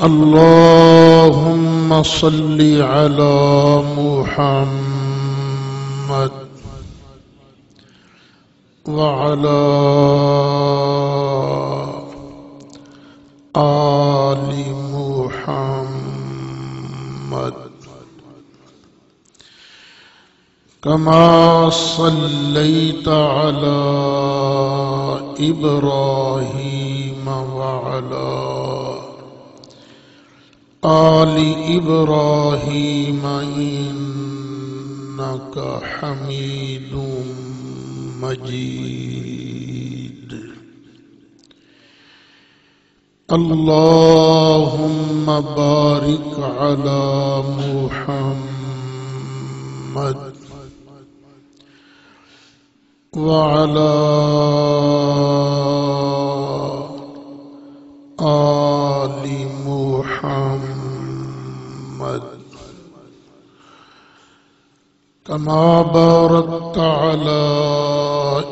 اللهم صل على محمد وعلى آل محمد كما صليت على إبراهيم وعلى آل إبراهيم إنك حميد مجيد. اللهم بارك على محمد وعلى آل محمد كما باركت على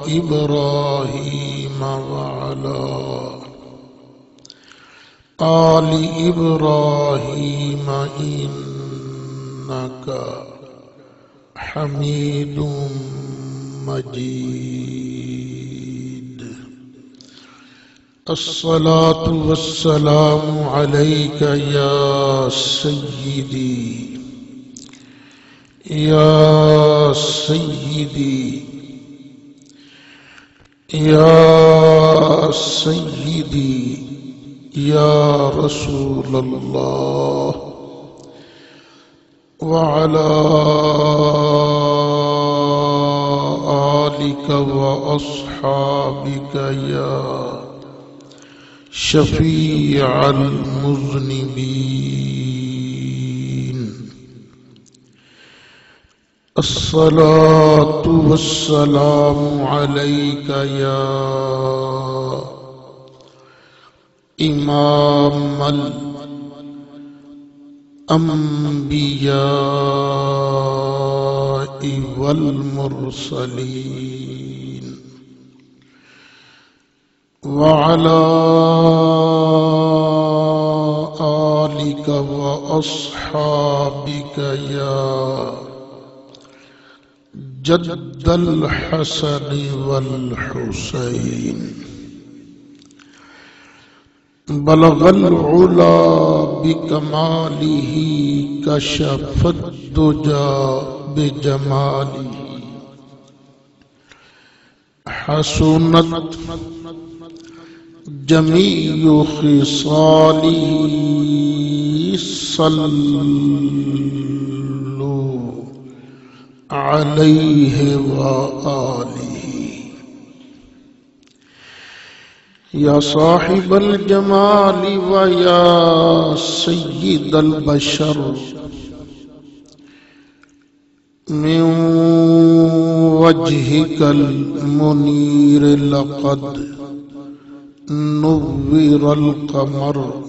إبراهيم وعلى آل إبراهيم إنك حميد مجيد. الصلاة والسلام عليك يا سيدي يا سيدي يا سيدي يا رسول الله وعلى آلك وأصحابك يا شفيع المذنبين. الصلاة والسلام عليك يا إمام الأنبياء والمرسلين وعلى آلك وأصحابك يا جد الحسن والحسين. بلغ العلا بكماله كشف الدجى بجماله حسنت جميع خصاله صلوا عليه وآله. يا صاحب الجمال ويا سيد البشر من وجهك المنير لقد نور القمر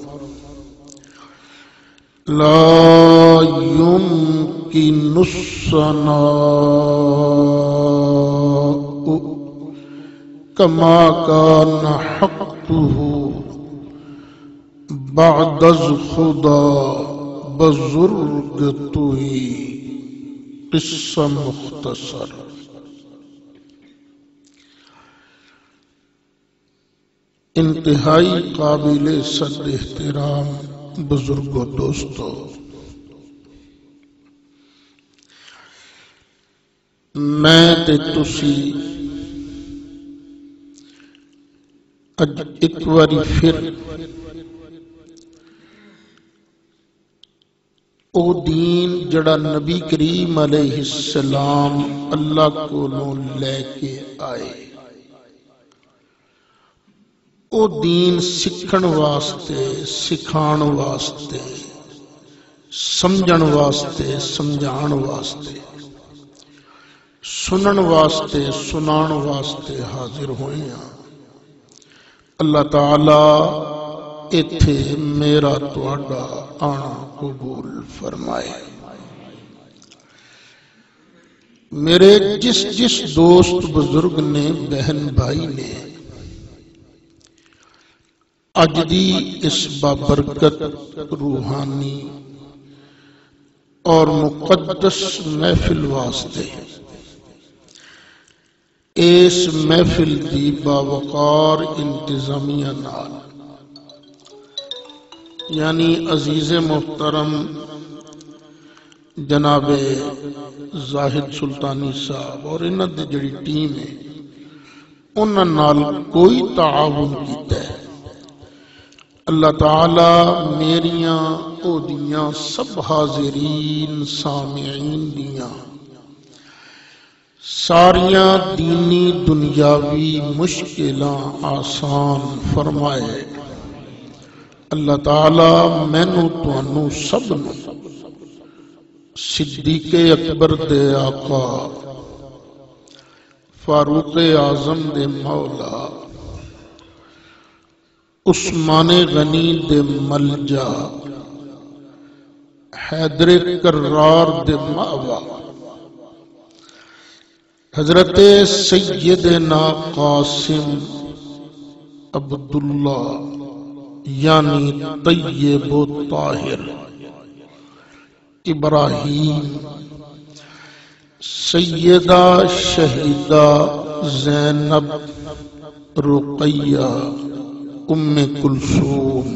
لا يمكن الثناء كما كان حقه بعد از خدا بزرگ توئی. قصہ مختصر. انتہائی قابل صد احترام بزرگوں دوستو، میں تے تسی اج ایک واری پھر او دین جڑا نبی کریم علیہ السلام اللہ کو لے کے آئے، او دین سکھن واسطے، سکھان واسطے، سمجھن واسطے، سمجھان واسطے، سنن واسطے، سنان واسطے حاضر ہوئے ہیں. اللہ تعالیٰ ایتھے میرا تہاڈا آنا قبول فرمائے. میرے جس جس دوست بزرگ نے، بہن بھائی نے اج دی اس بابرکت روحانی اور مقدس محفل واسطے اس محفل دی باوقار انتظامیہ نال یعنی عزیز محترم جناب زاہد سلطانی صاحب اور انہاں دی جڑی ٹیم ہے انہاں نال کوئی تعاون کیتا ہے۔ اللہ تعالی میریاں او دیاں سب حاضرین سامعین دیاں ساریاں دینی دنیاوی مشکلاں آسان فرمائے۔ اللہ تعالی مینوں تانوں سب نوں صدیق اکبر دے آقا فاروق اعظم دے مولا عثمان غنی دے ملجا حیدر کرار دے ماوا حضرت سیدنا قاسم عبداللہ یعنی طیب و طاہر ابراہیم سیدہ شہیدہ زینب رقیہ ام کلثوم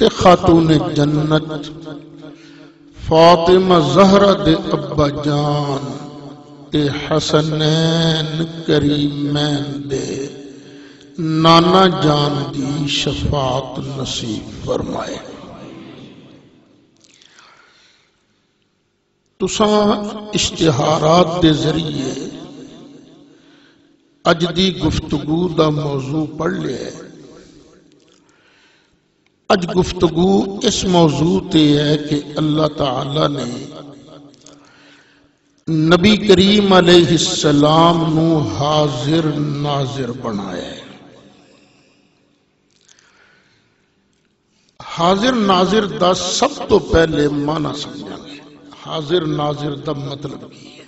تے خاتون جنت فاطمہ زہرہ دے ابا جان تے حسنین کریمین دے نانا جان دی شفاعت نصیب فرمائے۔ تساں اشتہارات دے ذریعے اج دی گفتگو دا موضوع پڑھ لیا ہے۔ اج گفتگو اس موضوع تے ہے کہ اللہ تعالی نے نبی کریم علیہ السلام نو حاضر ناظر بنایا ہے۔ حاضر ناظر دا سب تو پہلے معنی سمجھا گے۔ حاضر ناظر دا مطلب کی ہے؟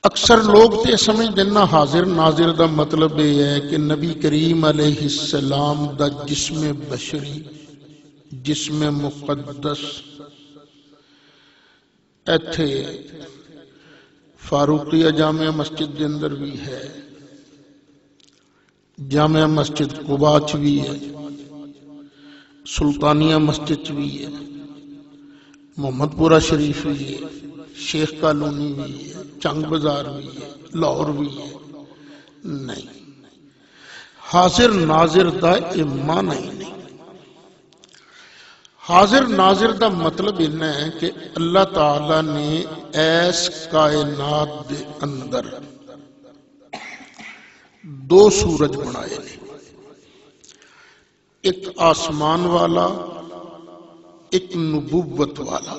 اکثر لوگ تے سمجھ دینا حاضر ناظر دا مطلب یہ ہے کہ نبی کریم علیہ السلام دا جسم بشری جسم مقدس ایتھے فاروقیہ جامعہ مسجد دے اندر بھی ہے، جامعہ مسجد قباء چ بھی ہے، سلطانیہ مسجد چ بھی ہے، محمد پورہ شریف بھی ہے، شیخ کالونی بھی ہے، چنگ بازار بھی ہے، لاہور بھی ہے۔ نہیں، حاضر ناظر دا یہ معنی ہی نہیں۔ حاضر ناظر دا مطلب یہ ہے کہ اللہ تعالی نے ایس کائنات دے اندر دو سورج بنائے نے، ایک آسمان والا ایک نبوت والا۔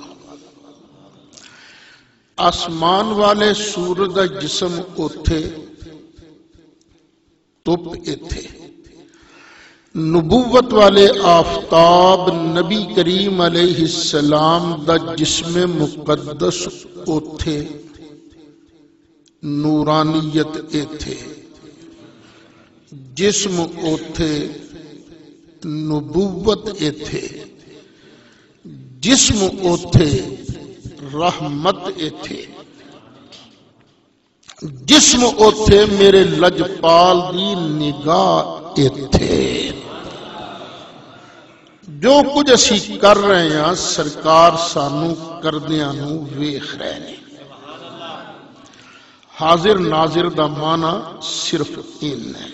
آسمان والے سورج دا جسم اوتھے تپ ایتھے، نبوت والے آفتاب نبی کریم علیہ السلام دا جسم مقدس اوتھے، نورانیت ایتھے، جسم اوتھے نبوت ایتھے، جسم اوتھے رحمت ایتھے، جسم اوتھے میرے لجپال دی نگاہ ایتھے۔ جو کچھ اسی کر رہے ہیں سرکار سانو کردیاں نو ویکھ رہے ہیں۔ حاضر ناظر دا معنی صرف ان ہے۔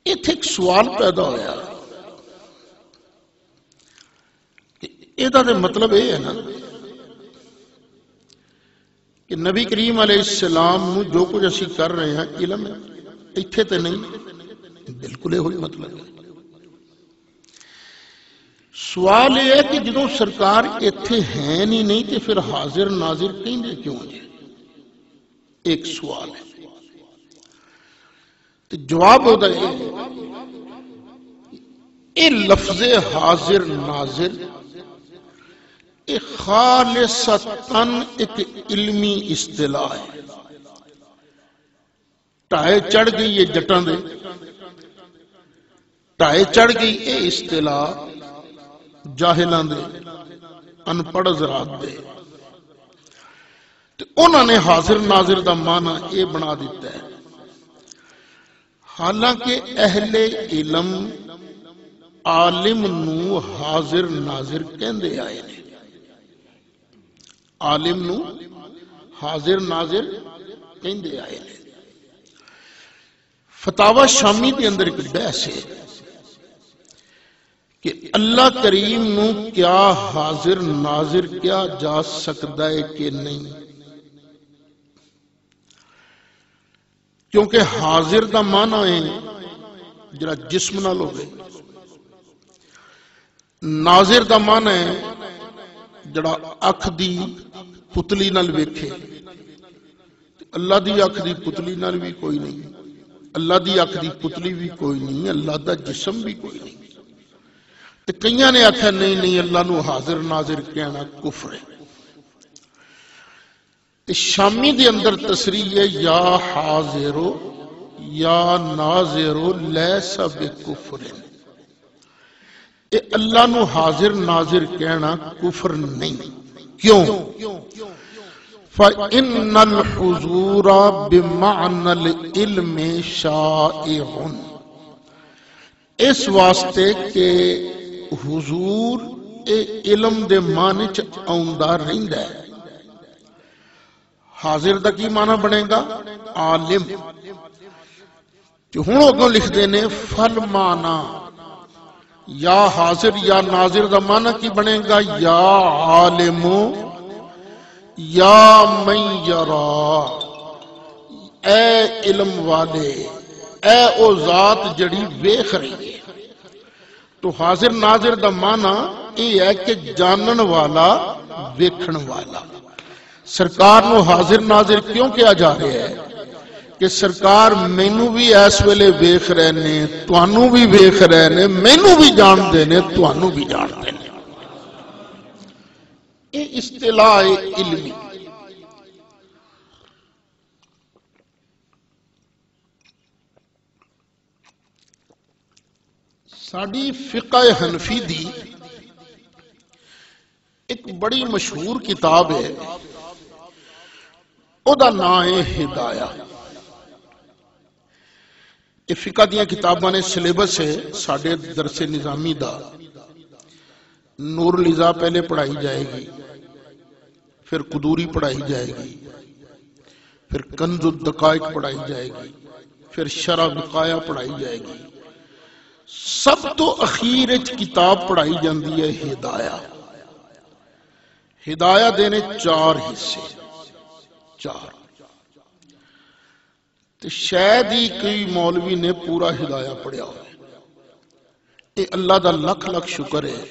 ایتھے ایک سوال پیدا ہویا یہ دا مطلب یہ ہے نا کہ نبی کریم علیہ السلام نو جو کچھ اسی کر رہے ہیں علم ایتھے تے نہیں، بالکل یہ ہوئی مطلب ہے۔ سوال یہ ہے کہ جدوں سرکار ایتھے ہیں نہیں تے پھر حاضر ناظر کہیں کیوں جی؟ ایک سوال ہے۔ تو جواب ہوتا ہے یہ لفظ حاضر ناظر خالصتاً ایک علمی اصطلاح ہے۔ ٹائے چڑھ گئی یہ جٹاں دے، ٹائے چڑھ گئی یہ اصطلاح جاہلاں دے، ان پڑھ حضرات دے، تو انہوں نے حاضر ناظر دا معنی یہ بنا دیتا ہے، حالانکہ اہل علم عالم نو حاضر ناظر کہندے آئے نے، عالم نو حاضر ناظر کہندے آئے نے۔ فتاوی شامی کے اندر ایک بحث ہے کہ اللہ کریم نو کیا حاضر ناظر کیا جا سکتا ہے کہ نہیں، کیونکہ حاضر دا معنی ہے جڑا جسم نال ہوے، ناظر دا معنی ہے جڑا اکھ دی پتلی نال ویکھے، اللہ دی اکھ دی پتلی نال بھی کوئی نہیں، اللہ دی اکھ دی پتلی بھی کوئی نہیں، اللہ دا جسم بھی کوئی نہیں، تو کئیاں نے آکھا نہیں اللہ نو حاضر ناظر کہنا کفر ہے۔ شامی دے اندر تصریح ہے یا حاضرو یا ناظرو لیس بکفر، اے اللہ نو حاضر ناظر کہنا کفر نہیں، کیوں؟ فَإِنَّ الْحُضُورَ بِمَعْنَ الْعِلْمِ شَائِعٌ، اس واسطے کہ حضور اے علم دے معنی چ آؤندہ رہندا ہے۔ حاضر دا کی معنی بنے گا؟ عالم۔ جو ہن اگوں لکھ دینے فل معنی یا حاضر یا ناظر دا معنی کی بنے گا؟ یا عالم یا من یرا، اے علم والے، اے او ذات جڑی ویکھ رہی ہے۔ تو حاضر ناظر دا معنی یہ ہے کہ جانن والا، ویکھن والا۔ سرکار نو حاضر ناظر کیوں کیا جا رہا ہے کہ سرکار مینوں بھی اس ویلے ویکھ رہے نے، تانوں بھی ویکھ رہے نے، مینوں بھی جان دے نے، تانوں بھی جان دے نے۔ یہ اصطلاح علمی۔ ساڈی فقہ حنفی دی ایک بڑی مشہور کتاب ہے، او دا نام ہے ہدایہ۔ یہ فقہ دیاں کتاباں نے سلیبس ہے ساڑھے درس نظامی دا، نور العزا پہلے پڑھائی جائے گی، پھر قدوری پڑھائی جائے گی، پھر کنز الدقائق پڑھائی جائے گی، پھر شرح وقایہ پڑھائی جائے گی، سب تو اخیر کتاب پڑھائی جاندی ہے ہدایہ۔ ہدایہ دینے 4 حصے، 4، تو شاید ہی کوئی مولوی نے پورا ہدایہ پڑھیا ہو۔ اے اللہ دا لکھ لکھ شکر ہے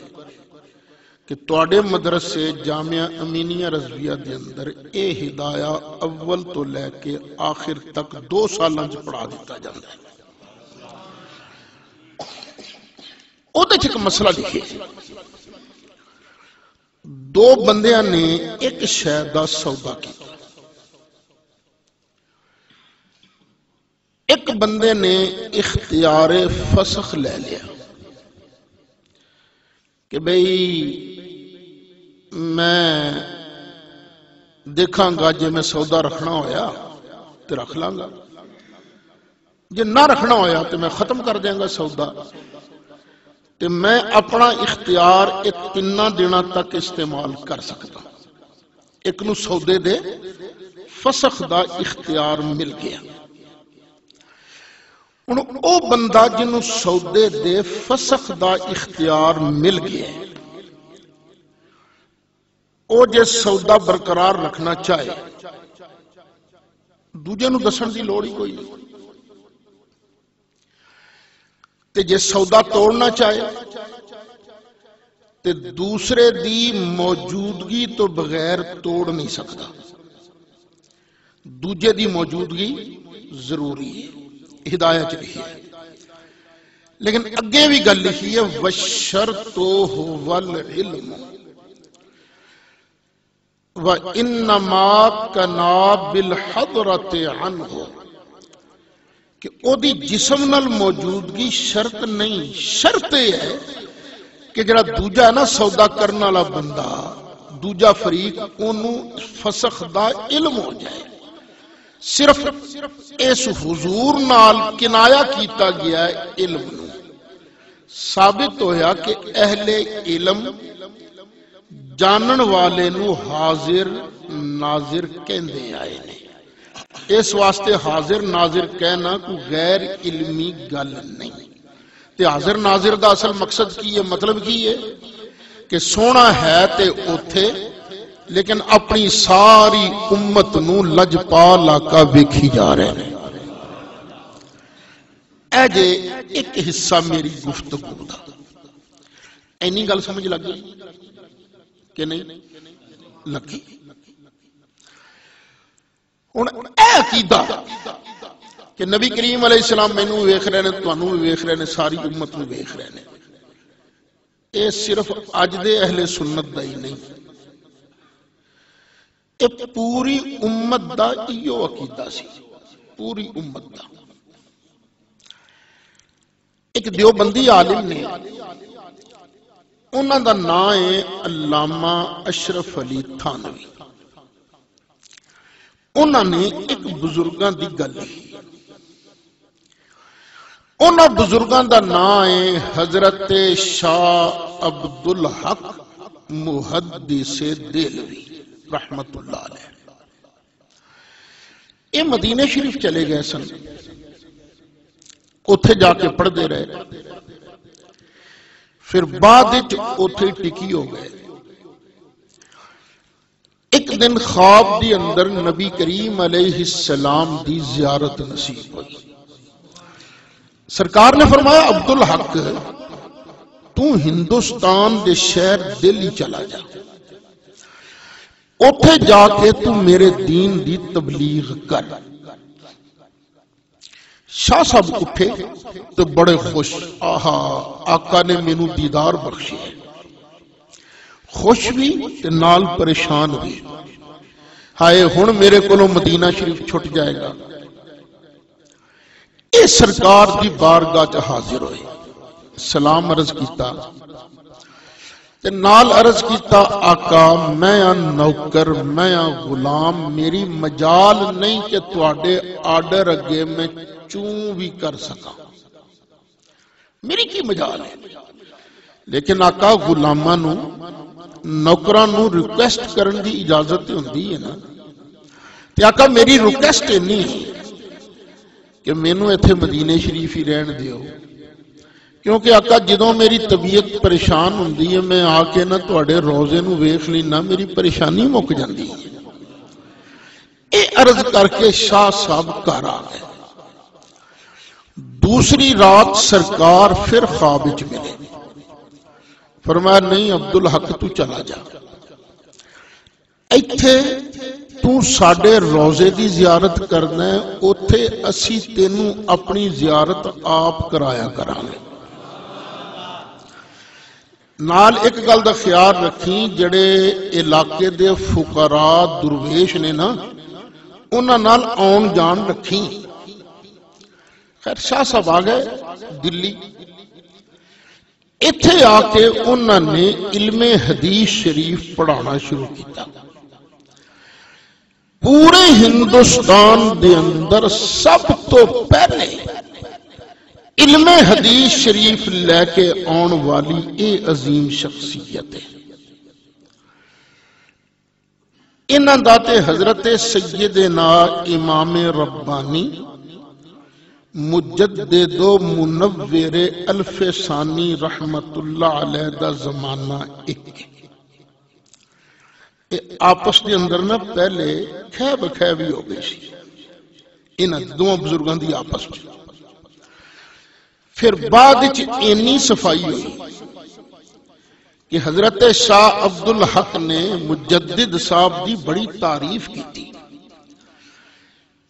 کہ توڑے مدرسے جامعہ امینیہ رضویہ دے اندر اے ہدایہ اول تو لے کے آخر تک 2 سالوں سے پڑھا دیتا جاتا ہے۔ او تے ایک مسئلہ لکھے، 2 بندیاں نے ایک شے دا سودا کیا، ایک بندے نے اختیار فسخ لے لیا کہ بھئی میں دیکھاں گا جے میں سودا رکھنا ہویا تو رکھ لاں گا، جے نہ رکھنا ہویا تو میں ختم کر دیں گا سودا، تو میں اپنا اختیار ایک 3 دنوں تک استعمال کر سکتا۔ ایک نو سودے دے فسخ دا اختیار مل گیا۔ او بندہ جنوں سودے دے فسخ دا اختیار مل گیا، او جے سودا برقرار رکھنا چاہے دوجے نو دسن دی لوڑ ہی کوئی نہیں، تے جے سودا توڑنا چاہے تے دوسرے دی موجودگی تو بغیر توڑ نہیں سکتا، دوجے دی موجودگی ضروری ہے۔ ہدایت لکھی ہے، لیکن اگے بھی گل لکھی ہے وَالشَّرْطُ هُوَ الْعِلْمُ وَإِنَّمَا كَنَا بِالْحَضْرَةِ عَنْهُ، کہ او دی جسم نال موجودگی شرط نہیں، شرط یہ ہے کہ جڑا دوجا نا سودا کرنے والا بندہ دوجا فریق انہوں فسخ دا علم ہو جائے۔ صرف اس حضور نال کنایا کیتا گیا ہے علم نو، ثابت ہویا کہ اہل علم جانن والے نو حاضر ناظر کہندے آئے نے۔ اس واسطے حاضر ناظر کہنا کوئی غیر علمی گل نہیں۔ تے حاضر ناظر دا اصل مقصد کی ہے، مطلب کی ہے کہ سونا ہے تے اوتھے لیکن اپنی ساری امت نو لجپال آقا ویکھی جا رہے ہیں۔ اے جے ایک حصہ میری گفتگو دا، اینی گل سمجھ لگ گئی کہ نہیں لگی؟ ہن اے عقیدہ کہ نبی کریم علیہ السلام مینوں ویکھ رہے نے، تانوں بھی ویکھ رہے نے، ساری امت نو ویکھ رہے نے، اے صرف اج دے اہل سنت دا ہی نہیں، اے پوری امت دا ایو عقیدہ سی، پوری امت دا۔ ایک دیوبندی عالم نے، انہاں دا نام ہے علامہ اشرف علی تھانوی، انہاں نے ایک بزرگاں دی گل لکھی، انہاں بزرگاں دا نام ہے حضرت شاہ عبدالحق محدث دہلوی رحمت اللہ علیہ۔ یہ مدینہ شریف چلے گئے سن، اتھے جا کے پڑھ دے رہے، پھر بعد اتھے ٹکی ہو گئے۔ ایک دن خواب دی اندر نبی کریم علیہ السلام دی زیارت نصیب ہوئی۔ سرکار نے فرمایا عبدالحق تو ہندوستان دے شہر دلی چلا جا، اتھے جا کے تو میرے دین دی تبلیغ کر۔ شاہ صاحب اٹھے تو بڑے خوش، آہا آقا نے مینوں دیدار بخشی ہے، خوش بھی تے نال پریشان بھی، ہائے ہن میرے کولوں مدینہ شریف چھٹ جائے گا۔ اے سرکار دی بارگاہ چ حاضر ہوئے، سلام عرض کیتا تے نال عرض کیتا آقا میں نوکر، میں غلام، میری مجال نہیں کہ تواڈے آرڈر اگے میں چوں بھی کر سکا، میری کی مجال ہے، لیکن آقا غلاماں نو نوکراں نو ریکویسٹ کرن دی اجازت ہوندی ہے نا، تے آقا میری ریکویسٹ نہیں ہے کہ مینوں ایتھے مدینے شریف ہی رہن دیو، کیونکہ آقا جدوں میری طبیعت پریشان ہوندی ہے میں آ کے نہ تواڈے روزے نو ویکھ لینا، میری پریشانی مک جاندی ہے۔ اے عرض کر کے شاہ صاحب گھر آ گئے۔ دوسری رات سرکار پھر خواب وچ ملے، فرمایا نہیں عبدالحق تو چلا جا، ایتھے تو ساڈے روزے دی زیارت کرنا ہے، اوتھے اسی تینوں اپنی زیارت آپ کرایا کرانگے۔ نال ایک گل دا خیال رکھیں، جڑے علاقے دے فقراء درویش نے نا، انہاں نال آن جان رکھیں۔ خیر شاہ صاحب آ گئے دلی، ایتھے آ کے انہاں نے علم حدیث شریف پڑھانا شروع کیتا۔ پورے ہندوستان دے اندر سب تو پہلے علم حدیث شریف لے کے آن والی اے عظیم شخصیت ہے۔ انہاں دا تے حضرت سیدنا امام ربانی مجدد و منور الف ثانی رحمت اللہ علیہ دا زمانہ ایک، آپس کے اندر نہ پہلے خہ بخہ بھی ہو گئی سی انہاں دو بزرگاں دی آپس میں، پھر بعد اینی صفائی ہوئی کہ حضرت شاہ عبدالحق نے مجدد صاحب دی بڑی تعریف کی تھی۔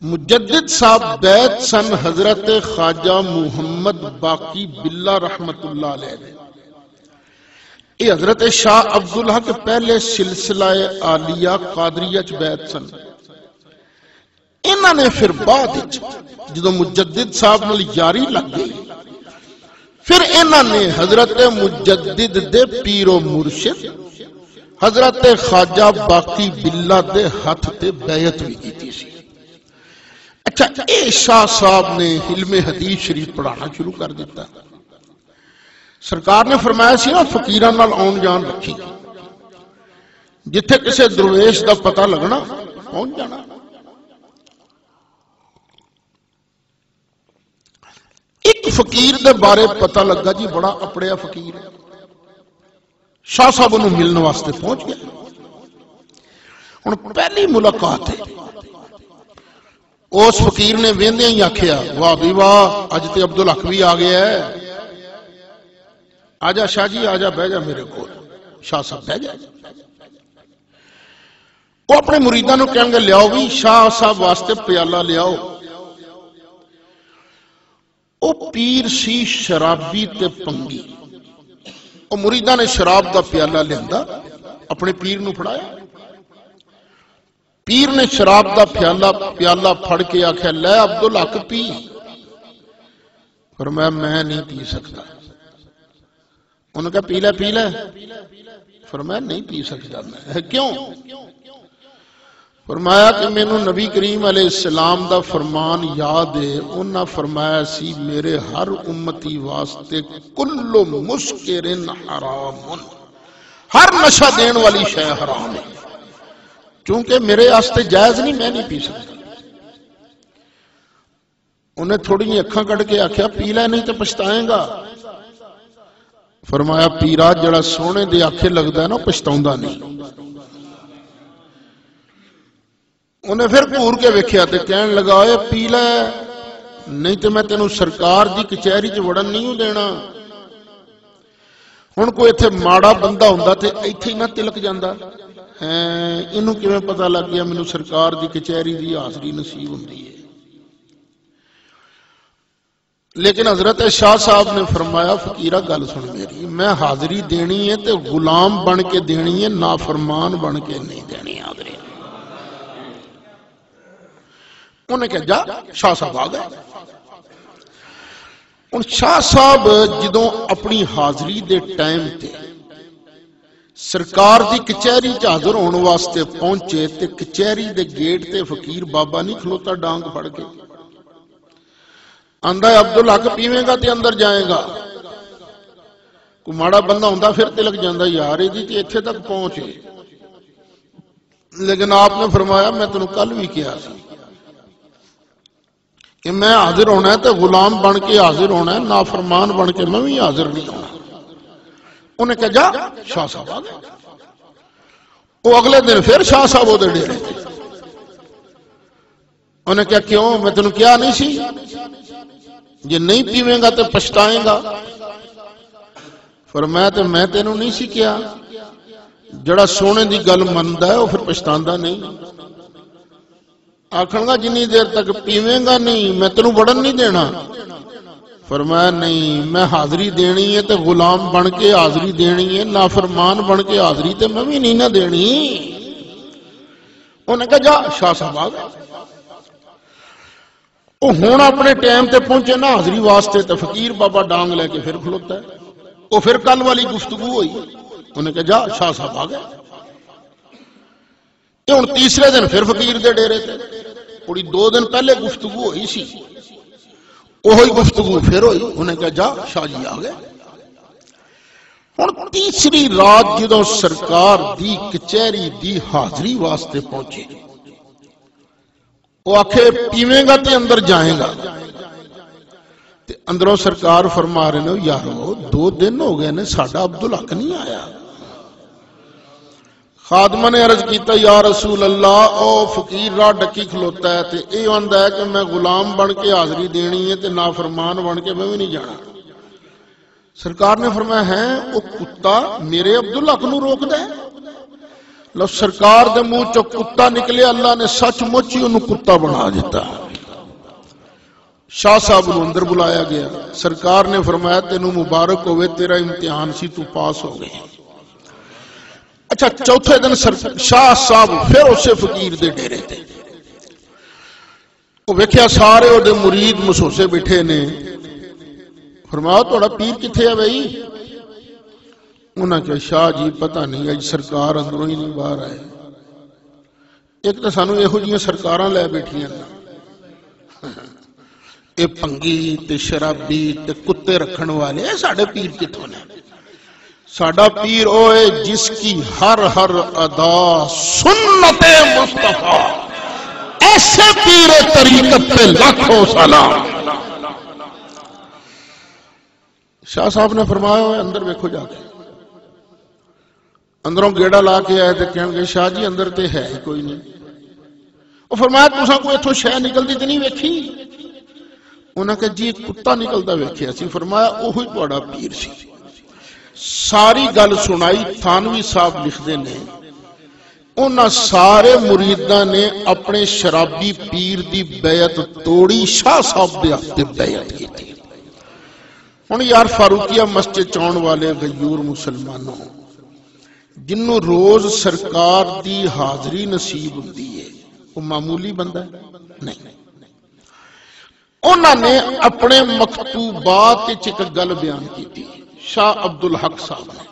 مجدد صاحب بیت سن حضرت خواجہ محمد باقی باللہ رحمت اللہ علیہ، یہ حضرت شاہ عبدالحق پہلے سلسلہ عالیہ قادریہ چ بیت سن، انہاں نے پھر بعد جدو مجدد صاحب نال یاری لگ گئی پھر انہاں نے حضرت مجدد دے پیر و مرشد حضرت خواجہ باقی باللہ دے ہاتھ تے بیعت بھی کی سی۔ اچھا اے شاہ صاحب نے علم حدیث شریف پڑھانا شروع کر دیتا۔ سرکار نے فرمایا سی نا فقیراں نال آن جان رکھی، جتھے کسے درویش دا پتہ لگنا پہنچ جانا۔ ایک فقیر دے بارے پتہ لگا جی بڑا اپڑیا فقیر ہے، شاہ صاحب انہوں ملنے واسطے پہنچ گئے۔ ہن پہلی ملاقات ہے، اس فقیر نے ویندیاں ہی آکھیا واہ بھی واہ اج تے عبدالحق بھی آ گیا ہے، آجا شاہ جی آجا بہ جا میرے کو۔ شاہ صاحب بہ گئے، وہ اپنے مریداں نو کہیں گے لیاؤ بھی شاہ صاحب واسطے پیالہ لیاؤ۔ او پیر سی شرابی تے پنگی، او مریداں نے شراب دا پیالہ لیندا اپنے پیر نو پھڑایا، پیر نے شراب دا پیالہ پھڑ کے آکھیا لے عبدالحق پی، فرمایا میں نہیں پی سکتا۔ انہوں نے کہا پی لے، فرمایا نہیں پی سکتا میں، کیوں؟ فرمایا کہ میں نے نبی کریم علیہ السلام دا فرمان یاد ہے، انہاں فرمایا سی میرے ہر امتی واسطے کل مسکر حرام، ہر نشہ دین والی شے حرام ہے، چونکہ میرے واسطے جائز نہیں، میں نہیں پی سکتا۔ انہیں تھوڑی جی اکھاں کٹ کے آکھیا پی لے نہیں تو پچھتائیں گا۔ فرمایا پیرا جڑا سونے دے آکھے لگدا ہے نا پچھتاوندا نہیں۔ انہیں پھر گھور کے ویکھیا تے کہن لگا اے پی لے نہیں تے میں تینوں سرکار دی کچہری چ وڑن نہیں دینا۔ ہن کوئی ایتھے ماڑا بندہ ہوندا تے ایتھے ہی نہ تلک جاندا، اینوں کیویں پتہ لگ گیا مینوں سرکار دی کچہری دی حاضری نصیب ہوندی ہے۔ لیکن حضرت شاہ صاحب نے فرمایا فقیرہ گل سن میری، میں حاضری دینی ہے تے غلام بن کے دینی ہے، نافرمان بن کے نہیں دینی حاضری۔ انہیں کہا جا، شاہ صاحب آ گئے۔ ان شاہ صاحب جدوں اپنی حاضری دے ٹائم تے سرکار دی کچہری چ حاضر ہونے واسطے پہنچے تے کچہری دے گیٹ تے فقیر بابا نہیں کھلوتا ڈانگ پھڑ کے، آندا ہے عبدالحق پیویں گا تے اندر جائے گا۔ کوئی ماڑا بندہ ہوندا پھر تلک جاندا یار یہ تے ایتھے تک پہنچے، لیکن آپ نے فرمایا میں تینوں کل بھی کیا سی کہ میں حاضر ہونا ہے تو غلام بن کے حاضر ہونا ہے، نافرمان بن کے میں بھی حاضر نہیں ہونا۔ انہیں کہا جا، شاہ صاحب آ گئے۔ وہ اگلے دن پھر شاہ صاحب وہ ڈیرے تھے۔ انہیں کہا کیوں، میں تینوں کیا نہیں سی جی نہیں پیویں گا تو پچھتائیں گا؟ فرمایا تو میں تینوں نہیں سی کیا، جڑا سونے دی گل مندا ہے وہ پھر پچھتاندا نہیں۔ آکھن گا جنی دیر تک پیویں گا نہیں میں تینوں بڑھن نہیں دینا۔ فرمایا نہیں، میں حاضری دینی ہے تو غلام بن کے حاضری دینی ہے، نافرمان بن کے حاضری تو میں بھی نہیں نہ دینی۔ انہیں کہا جا، شاہ صاحب آ گئے۔ وہ ہون اپنے ٹائم تے پہنچے نا حاضری واسطے تو فقیر بابا ڈانگ لے کے پھر کھلوتا ہے۔ وہ پھر کل والی گفتگو ہوئی، انہیں کہا جا، شاہ صاحب آ گئے۔ یہ ہن تیسرے دن پھر فقیر دے ڈیرے تھے، پوری 2 دن پہلے گفتگو ہوئی سی، وہی گفتگو پھر ہوئی۔ انہیں کہا جا، شاہ جی آ گئے۔ ہن تیسری رات جدوں سرکار دی کچہری دی حاضری واسطے پہنچے، وہ آکھے پیویں گا تے اندر جائیں گا، تے اندروں سرکار فرما رہے ہیں یارو 2 دن ہو گئے نے ساڈا عبدالحق نہیں آیا۔ خادمہ نے عرض کیتا یا رسول اللہ او فقیر راہ ڈکی کھلوتا ہے تے اے آندا ہے کہ میں غلام بن کے حاضری دینی ہے تے نافرمان بن کے میں بھی نہیں جانا۔ سرکار نے فرمایا ہے او کتا میرے عبدالحق نو روک دے؟ لو سرکار دے منہ چو کتا نکلے، اللہ نے سچ مچ ہی انہوں کتا بنا دیتا۔ شاہ صاحب نو اندر بلایا گیا، سرکار نے فرمایا تینوں مبارک ہوئے، تیرا امتحان سی، تو پاس ہو گئے۔ اچھا چوتھے دن شاہ صاحب پھر اسے فقیر دے ڈیرے تھے۔ وہ ویکھیا سارے وہ مرید مسوسے بیٹھے نے، فرمایا تھوڑا پیر کتنے ہے بھائی؟ انہاں کہ شاہ جی پتہ نہیں اج سرکار اندروں ہی نہیں باہر آئے، ایک تو سانو یہو جیاں سرکاراں لے بیٹھیاں اے پنگی تے شرابی تے کتے رکھن والے، اے ساڈے پیر کتھوں نے؟ ساڈا پیر او ہے جس کی ہر ہر ادا سنت مصطفیٰ، ایسے پیر طریقت پہ لاکھوں سلام۔ شاہ صاحب نے فرمایا ہوئے اندر ویکھو جا کے، اندروں گیڑا لا کے آئے تے کہن گے شاہ جی اندر تے ہے ہی کوئی نہیں۔ وہ فرمایا تساں کوئی اتھوں شے نکلدی تے نہیں ویکھی؟ انہاں کہ جی کتا نکلدا ویکھیا سی۔ فرمایا اوہی تہاڈا پیر سی۔ ساری گل سنائی، تھانوی صاحب لکھدے نے انہاں سارے مریداں نے اپنے شرابی پیر دی بیعت توڑی، شاہ صاحب دے ہاتھ تے بیعت کی تھی۔ ہن یار فاروقیہ مسجد چاؤن والے غیور مسلمانوں، جنوں روز سرکار دی حاضری نصیب ہوندی ہے، وہ معمولی بندہ ہے نہیں۔ انہوں نے اپنے مکتوبات ایک گل بیان کی تھی، شاہ عبدالحق صاحب نے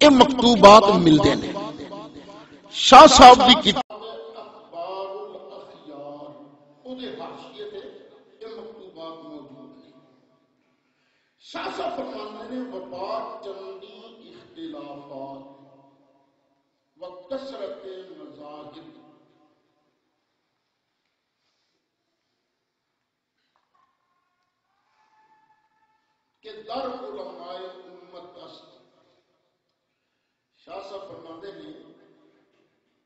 یہ مکتوبات مل دے نے، شاہ صاحب دی کتاب اخبار الاخیار او دے حاشیے تے یہ مکتوبات موجود ہیں۔ شاہ صاحب فرماتے ہیں وبا چندی اختلافات و کثرت مذاہب کہ در علماء امت است۔ شاہ صاحب فرماتے ہیں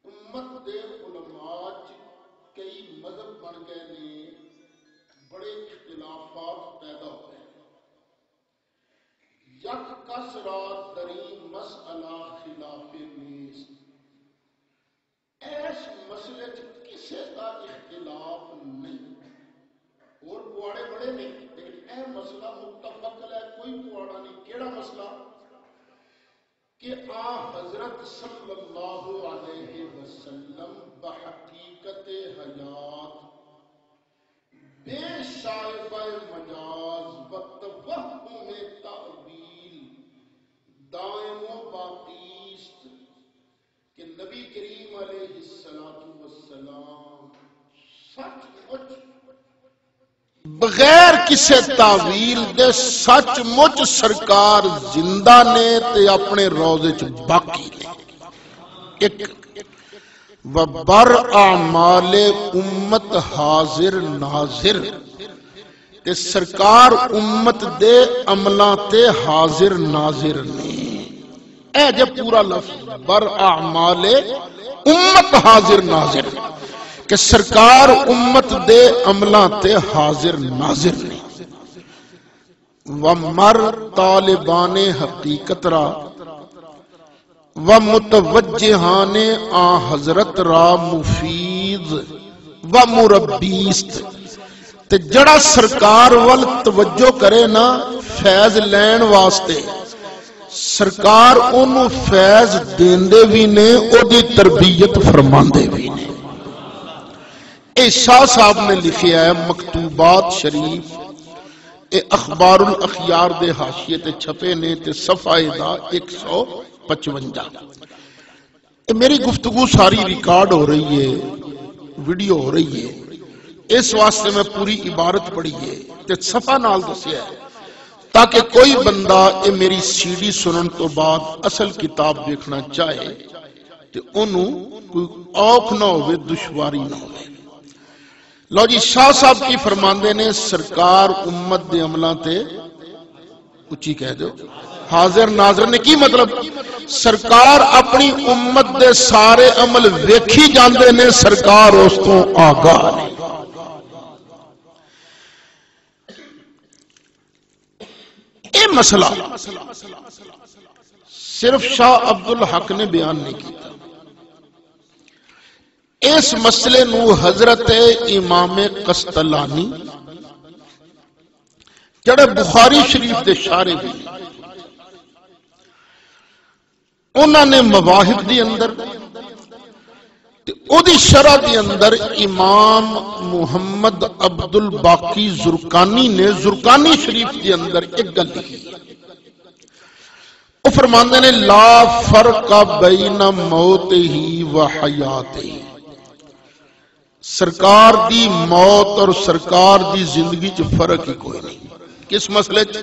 امت دے علماء کئی مذہب بن گئے نے، بڑے اختلافات پیدا ہوئے، یک کس را دری مسئلہ خلاف نیست، ایس مسئلے کسے کا اختلاف نہیں، اور پواڑے بڑے نہیں لیکن اے مسئلہ متفق ہے، کوئی پواڑا نہیں۔ کیڑا مسئلہ؟ کہ حضرت صلی اللہ علیہ وسلم بحقیقت حیات بے شائبہ مجاز و توہم تعویل دائم و باقی است کہ نبی کریم علیہ السلام سچ مچ بغیر کسے تعویل دے سچ مچ سرکار زندہ نے تے اپنے روزے چ باقی نے۔ ایک وبر اعمال امت حاضر ناظر تے سرکار امت دے عملاں تے حاضر ناظر نے۔ اے جب پورا لفظ بر اعمال امت حاضر ناظر کہ سرکار امت دے عملاں تے حاضر ناظر نے۔ ومر طالبان حقیقت را و متوجہان آ حضرت را مفید و مربیست، تے جڑا سرکار وال توجہ کرے نا فیض لین واسطے، سرکار انہوں فیض دیندے بھی نے، او دی تربیت فرماندے بھی نے۔ اے شاہ صاحب نے لکھیا ہے مکتوبات شریف، اے اخبار الاخیار دے حاشیے تے چھپے نے تے صفحہ دا 155۔ اے میری گفتگو ساری ریکارڈ ہو رہی ہے، ویڈیو ہو رہی ہے، اس واسطے میں پوری عبارت پڑھی ہے تے صفحہ نال دسیا ہے تاکہ کوئی بندہ اے میری سی ڈی سنن تو بعد اصل کتاب دیکھنا چاہے تے انہوں کوئی اوکھ نہ ہوئے، دشواری نہ ہوئے۔ لو جی شاہ صاحب کی فرماندے نے سرکار امت دے عملہ تے اچھی کہہ دو حاضر ناظر نے کی مطلب؟ سرکار اپنی امت دے سارے عمل ویکھی جاندے نے، سرکار اس کو آگاہ نے۔ اے مسئلہ صرف شاہ عبدالحق نے بیان نہیں کیتا، اس مسئلے نو حضرت امام قسطلانی جڑے بخاری شریف دے شارح بھی انہوں نے مواہب دی اندر او دی شرح کے اندر امام محمد عبد الباقی زرقانی نے زرقانی شریف کے اندر ایک گل لکھی، وہ فرماندے نے لا فرق بین موت ہی و حیات ہی، سرکار دی موت اور سرکار دی زندگی چ فرق ہی کوئی نہیں۔ کس مسئلے چ؟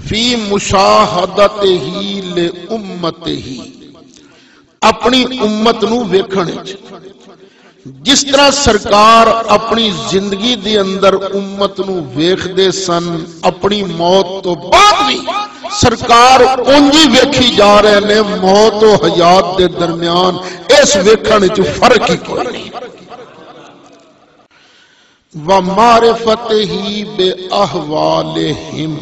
فی مشاہدت ہی لے امت ہی، اپنی امت نو ویکھنے چ، جس طرح سرکار اپنی زندگی دے اندر امت نو ویکھ دے سن، اپنی موت تو بعد بھی سرکار اونجی ویکھی جا رہے نے، موت و حیات دے درمیان اس ویکھنے چ فرق ہی کوئی نہیں۔ وَمَعْرِفَتِهِ بِأَحْوَالِهِمْ،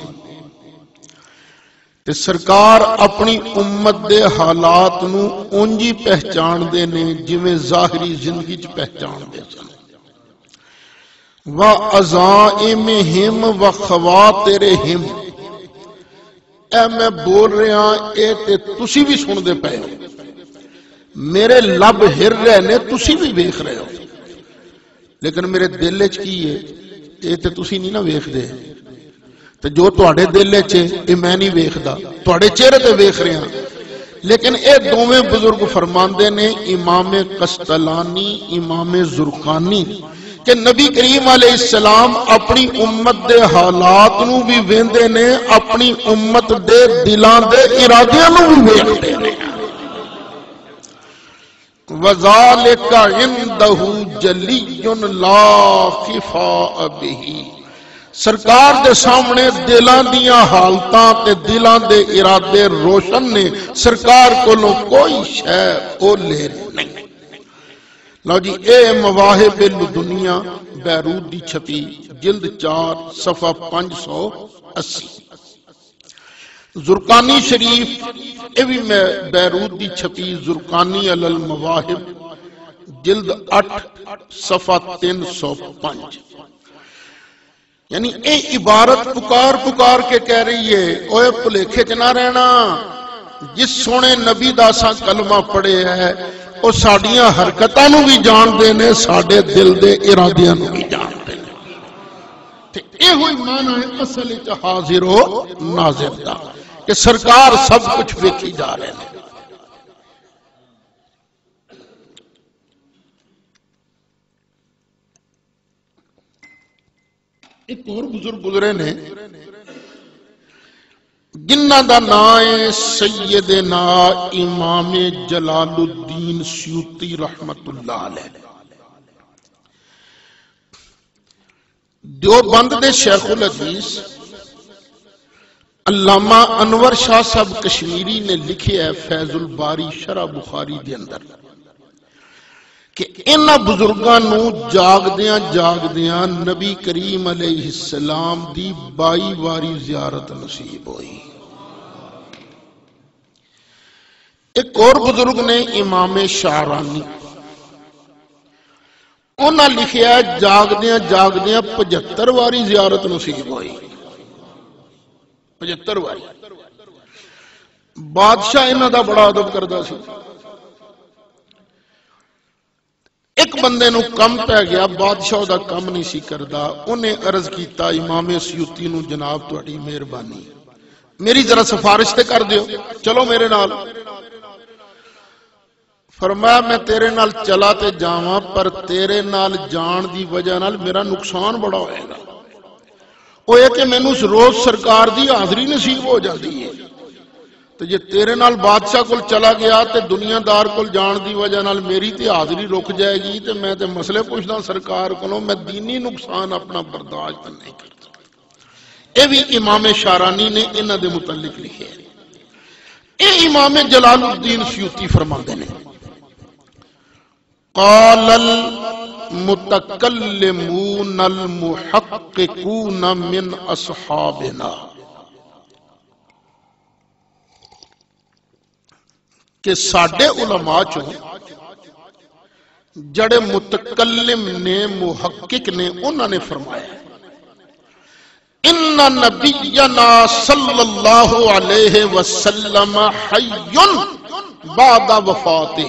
تے سرکار اپنی امت دے حالات نو اونجی پہچان دے نے جویں ظاہری زندگی چ پہچان دے سن۔ وَعَزَائِمِهِمْ وَخَوَاطِرِهِمْ، اے میں بول رہا اے تے تسی بھی سن دے پئے ہو، میرے لب ہر رہے نے، تسی بھی ویکھ رہے ہو، لیکن میرے دل وچ کی ہے اے تے تسی نہیں نہ ویکھ دے، تے جو تواڈے دل وچ اے میں نہیں ویکھدا، تواڈے چہرے تے ویکھ رہا، لیکن اے دوویں بزرگ فرماندے نے، امام قسطلانی، امام زرقانی، کہ نبی کریم علیہ السلام اپنی امت دے حالات نو بھی ویندے نے، اپنی امت دے دلان دے ارادیاں نو بھی ویکھدے نے۔ وَذَلِكَ عِنْدَهُ جَلِيٌّ لَا خِفَاءَ بِهِ، سرکار دے سامنے دلان دیاں حالتاں تے دلان دے ارادے روشن نے، سرکار کولوں کوئی شے او لے نہیں۔ لو جی، اے مواہب الدنیا بیروت دی چھپی، جلد 4 صفحہ 580۔ زرقانی شریف اے بھی بیروت دی چھپی، زرقانی علی المواہب، جلد 8 صفحہ 305۔ یعنی اے عبارت پکار پکار کے کہہ رہی ہے، اوے پلیکھے چ نہ رہنا، جس سونے نبی داساں کلمہ پڑھے ہے او ساڈیاں حرکتاں نو بھی جان دے نے، ساڈے دل دے ارادیاں نو بھی جان دے نے۔ تے اے ہوئی معنی ہے اصل وچ حاضر و ناظر دا، کہ سرکار سب کچھ ویکھی جا رہے ہیں۔ ایک اور بزرگ گزرے نے جنہ دا نام سیدنا امام جلال الدین سیوطی رحمت اللہ علیہ، دیوبند دے شیخ الحدیث علامہ انور شاہ صاحب کشمیری نے لکھے ہے فیض الباری شرح بخاری دے اندر کہ انہاں بزرگاں نو جاگدیاں جاگدیاں نبی کریم علیہ السلام دی 22 واری زیارت نصیب ہوئی۔ ایک اور بزرگ نے امام شعرانی، انہاں لکھیا جاگدیاں جاگدیاں 75 واری زیارت نصیب ہوئی، 75 واری۔ بادشاہ انہاں دا بڑا ادب کردا سی، ایک بندے نو کم پہ گیا، بادشاہ دا کم نہیں سی کردا، انہیں عرض کیتا امام سیوطی نو جناب تہاڈی مہربانی میری ذرا سفارش تے کر دیو، چلو میرے نال۔ فرمایا میں تیرے نال چلا تے جاواں، پر تیرے نال جان دی وجہ نال میرا نقصان بڑا ہوئے گا، وہ یہ کہ مینوں روز سرکار دی حاضری نصیب ہو جاتی ہے، تو جے تیرے نال بادشاہ کل چلا گیا تے دنیا دار کل جان دی وجہ نال میری تے حاضری رک جائے گی، تے میں تے مسئلے پوچھنا سرکار کولوں، میں دینی نقصان اپنا برداشت نہیں کر سکتا۔ اے بھی امام شعرانی نے انہاں دے متعلق لکھے ہیں۔ اے امام جلال الدین سیوطی فرماندے نے قال المتکلمون المحققون من اصحابنا، کہ ساڈے علماء چوں جڑے متکلم نے محقق نے انہوں نے فرمایا ان نبینا صلی اللہ علیہ وسلم حی بعد وفاتہ،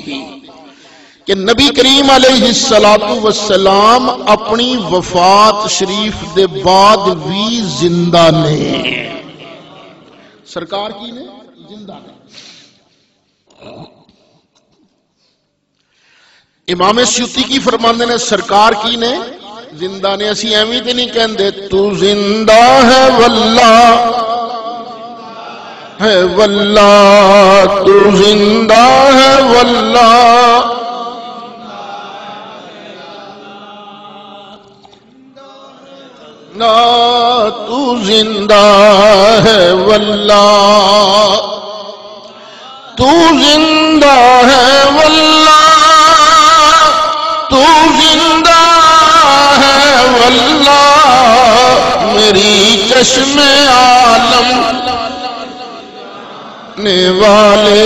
کہ نبی کریم علیہ السلام اپنی وفات شریف دے بعد بھی زندہ نے، سرکار کی نے زندہ نے۔ امام سیوطی کی فرماندے نے سرکار کی نے زندہ نے، اسی ایویں تے نہیں کہندے تو زندہ ہے واللہ ہے واللہ، تو زندہ ہے واللہ، نا تو زندہ ہے واللہ، تو زندہ ہے واللہ، تو زندہ ہے واللہ، میری چشم عالم نے والے،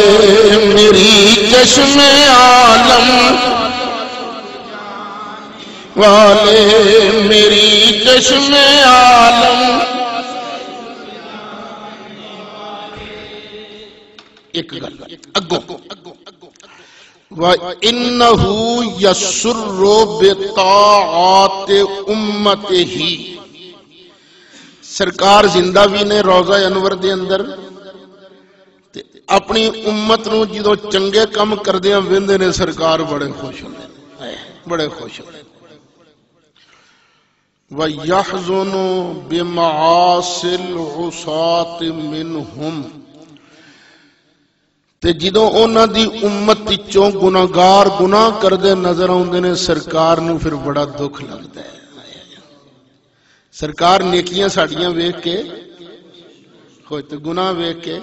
میری چشم عالم والے، میری چشم عالم۔ ایک گل اگو وَإِنَّهُ يَسُرُّ بِطَاعَاتِ أُمَّتِهِ، سرکار زندہ بھی نے روضہ انور دے اندر، اپنی امت نو جدو چنگے کم کردیاں ویندے نے سرکار بڑے خوش ہوندے، بڑے خوش ہوندے۔ وَيَحْزُنُ بِمَعَاصِ الْعُصَاةِ مِنْهُمْ، تے جدو اونا دی امت تیچوں گناہگار گناہ کردے نظر آؤندے نے سرکار نو پھر بڑا دکھ لگتا ہے۔ سرکار نیکیاں ساڑیاں ویکھ کے خوش تے گناہ ویکھ کے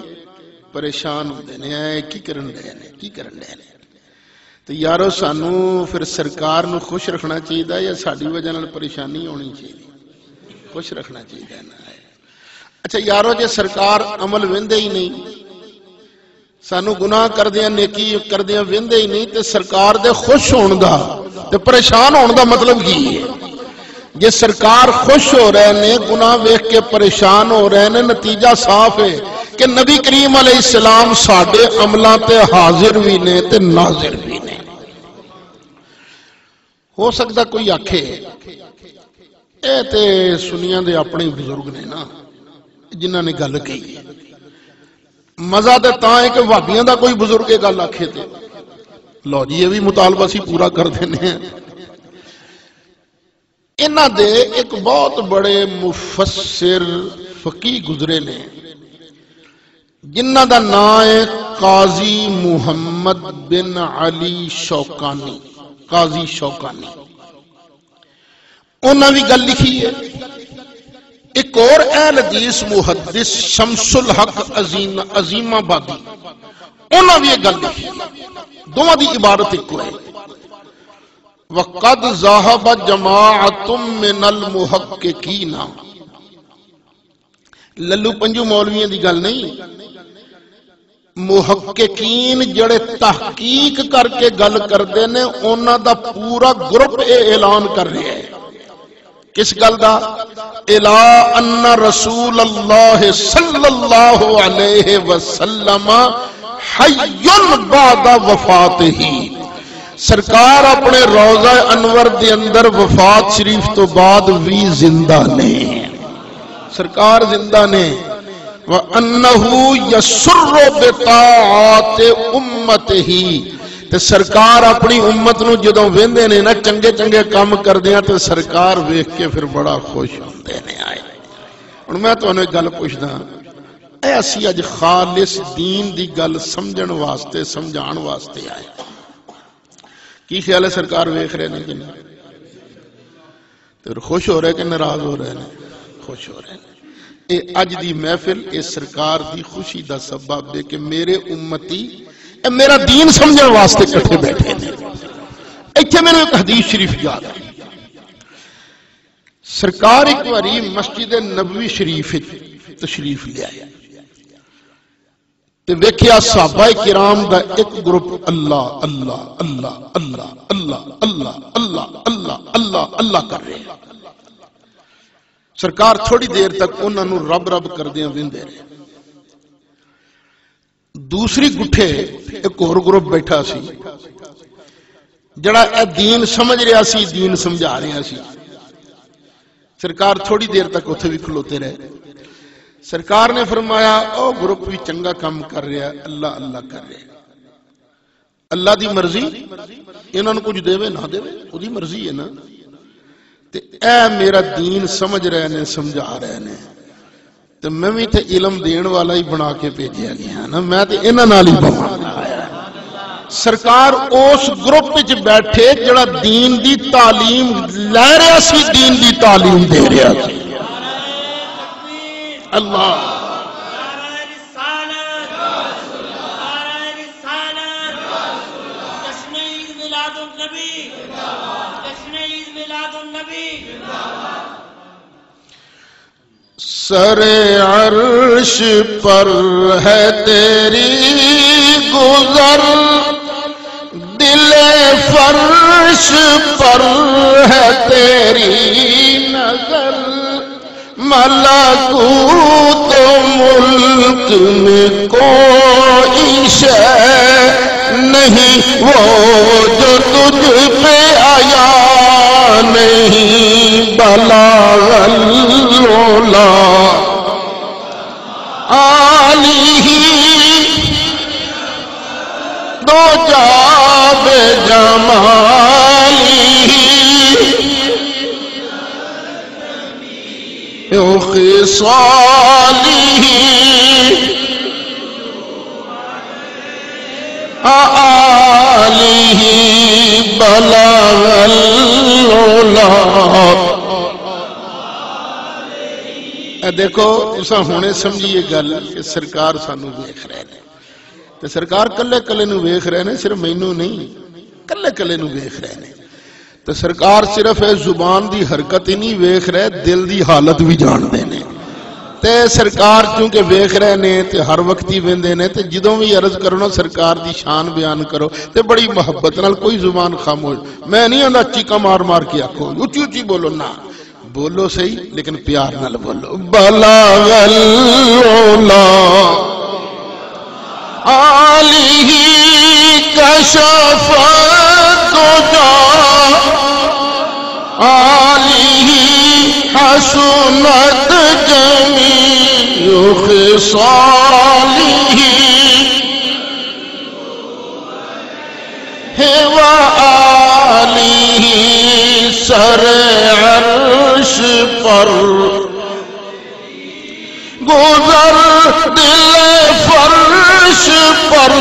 پریشان ہوندے نے، اے کی کرن رہے نے، کی کرن رہے نے۔ تو یارو سانو پھر سرکار نو خوش رکھنا چاہیے یا ساڑی وجہ نال پریشانی ہونی چاہیے؟ خوش رکھنا چاہیے نا۔ اچھا یارو جے سرکار عمل ویندے ہی نہیں، سانو گناہ کردیاں نیکی کردیاں ویندے ہی نہیں، تے سرکار دے خوش ہون دا تے پریشان ہون دا مطلب کی ہے؟ جے سرکار خوش ہو رہے نے، گناہ ویکھ کے پریشان ہو رہے نے، نتیجہ صاف ہے کہ نبی کریم علیہ السلام ساڑے عملہ تے حاضر بھی نے تے ناظر بھی نے۔ ہو سکتا کوئی آکھے اے تے سنیاں دے اپنے بزرگ نے نا جنہاں نے گل کہی ہے، مزہ تے تاں ہے کہ وہابیاں دا کوئی بزرگ گل آکھے تے لو جی یہ بھی مطالبہ سی پورا کر دینے ہیں۔ انہاں دے ایک بہت بڑے مفسر فقیہ گزرے نے جنہ دا نام ہے قاضی محمد بن علی شوکانی، قاضی شوکانی۔ انہاں بھی گل لکھی ہے۔ ایک اور اہل حدیث محدث شمس الحق عظیم آبادی، انہاں بھی ایک گل لکھی، دونوں دی عبارت ایک ہے۔ وَقَدْ ذَهَبَ جَمَاعَةٌ مِّنَ الْمُحَقِّقِينَ، للو پنجو مولویوں دی گل نہیں، محققین جڑے تحقیق کر کے گل کردے نے انہاں دا پورا گروپ اعلان کر رہے ہیں۔ کس گل دا؟ اِلَىٰ أَنَّ رَسُولَ اللَّهِ صلی اللہ علیہ وسلم حَيٌّ بَعْدَ وفاتہ، سرکار اپنے روضہ انور دے اندر وفات شریف تو بعد بھی زندہ نے، سرکار زندہ نے۔ وَأَنَّهُ يَسُرُّ بِطَاعَاتِ أُمَّتِهِ، تے سرکار اپنی امت نو جدوں ویندے نے نا چنگے چنگے کام کردیاں تے سرکار ویکھ کے پھر بڑا خوش ہوندے نے آئے۔ اور میں تو انہیں گل پوچھدا اے اسی اج خالص دین دی گل سمجھن واسطے سمجھان واسطے آئے، کی خیال ہے سرکار ویکھ رہے ہیں کہ نہیں؟ تو خوش ہو رہے کہ ناراض ہو رہے ہیں؟ خوش ہو رہے ہیں۔ اے اج دی محفل اے سرکار دی خوشی دا سبب ہے کہ میرے امتی اے میرا دین سمجھن واسطے کٹھے بیٹھے ہیں۔ ایتھے میں نے ایک حدیث شریف یاد ہے، سرکار ایک باری مسجد نبوی شریف تشریف لے آیا تے ویکھیا صحابہ کرام دا ایک گروپ اللہ اللہ اللہ اللہ اللہ اللہ اللہ اللہ اللہ اللہ کر رہے ہیں۔ سرکار تھوڑی دیر تک انہاں نو رب رب کر دیاں ویندے رہے۔ دوسری گٹھے ایک اور گروپ بیٹھا سی، جڑا اے دین سمجھ رہا سی دین سمجھا رہا سی سرکار تھوڑی دیر تک اتھے بھی کھلوتے رہے سرکار نے فرمایا او گروپ بھی چنگا کام کر رہا اللہ اللہ کر رہا اللہ دی مرضی انہوں نے کچھ دے نہ دے وہ دی مرضی ہے نا تے اے میرا دین سمجھ رہے نے سمجھا رہے نے تے میں بھی تے علم دین والا ہی بنا کے بھیجیا گیا نا میں تے انہاں نال ہی بواں سرکار اس گروپ وچ بیٹھے جڑا دین دی تعلیم لے رہا سی دین دی تعلیم دے رہا سی اللہ سر عرش پر ہے تیری گزر دل فرش پر ہے تیری نظر ملکوت ملک میں کوئی شے نہیں وہ جو تجھ پہ آیا نہیں بلاغ العلا عالی دو جاب جمالی خصالی آلہ بلاغ العلا اے دیکھو اسا ہونے سمجھئے گل کہ سرکار سانو ویکھ رہے نے تے سرکار کلے کلے نو ویکھ رہے نے صرف مینوں نہیں کلے کلے نو ویکھ رہے نے تے سرکار صرف زبان دی حرکت ہی نہیں ویکھ رہے دل دی حالت بھی جان دے نے تے سرکار چونکہ ویکھ رہے نے تے ہر وقت ہی ویندے نے تے جدوں بھی عرض کرو نا سرکار دی شان بیان کرو تے بڑی محبت نال کوئی زبان خاموش میں نہیں آندا چیکا مار مار کے آکھو اونچی اونچی بولو نا بولو صحیح لیکن پیار نال بولو بلاغ العلا عالی کشف الدجا عالی حسنت جمیع خصالی وآلہ سر عرش پر گزر دل فرش پر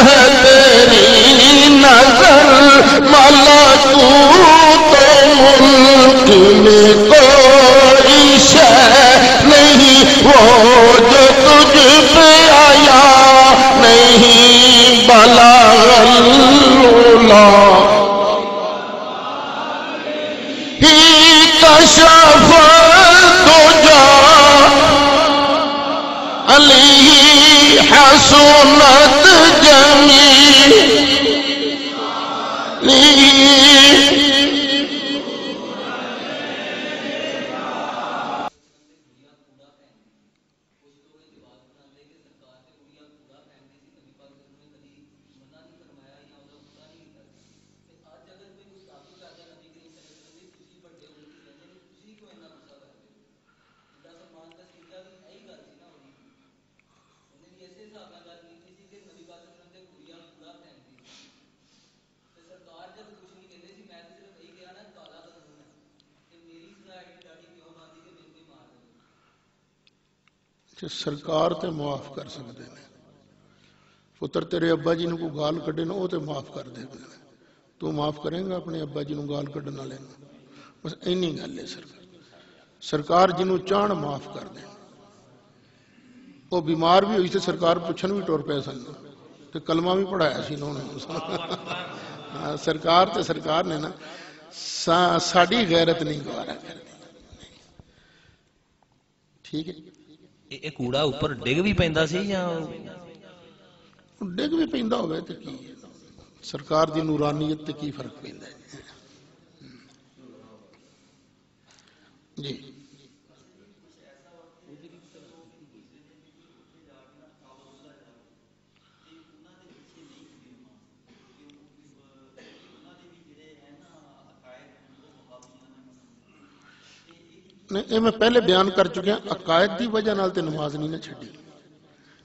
ہے تیری نظر ملکوت ملک میں کوئی شے نہیں وہ جو تجھ پہ آیا نہیں بلاغ العلا ہی کشف الدجا علی حسنت جمیع سرکار تے معاف کر سکتے ہیں پتر تیرے ابا جی نو کو گال کڈے نا وہ تے معاف کر دے تو معاف کریں گا اپنے ابا جی نو گال کڈنا لینا بس اینی گل ہے سرکار جنوں چاہن معاف کر دیں وہ بیمار بھی ہوئی تے سرکار پوچھن بھی ٹور پے سن تے کلمہ بھی پڑھایا سی انہوں نے سرکار تے سرکار نے نا ساڈی غیرت نہیں گوارا کرنی ٹھیک ہے ਇਹ ਕੂੜਾ ਉੱਪਰ ਡਿੱਗ ਵੀ ਪੈਂਦਾ ਸੀ ਜਾਂ ਡਿੱਗ ਵੀ ਪੈਂਦਾ ਹੋਵੇ ਤੇ ਕੀ ਸਰਕਾਰ ਦੀ ਨੂਰਾਨੀਅਤ ਤੇ ਕੀ ਫਰਕ ਪੈਂਦਾ ਜੀ نہیں یہ میں پہلے بیان کر چکے ہیں، عقائد دی وجہ نال تے نماز نہیں نہ چھڈی.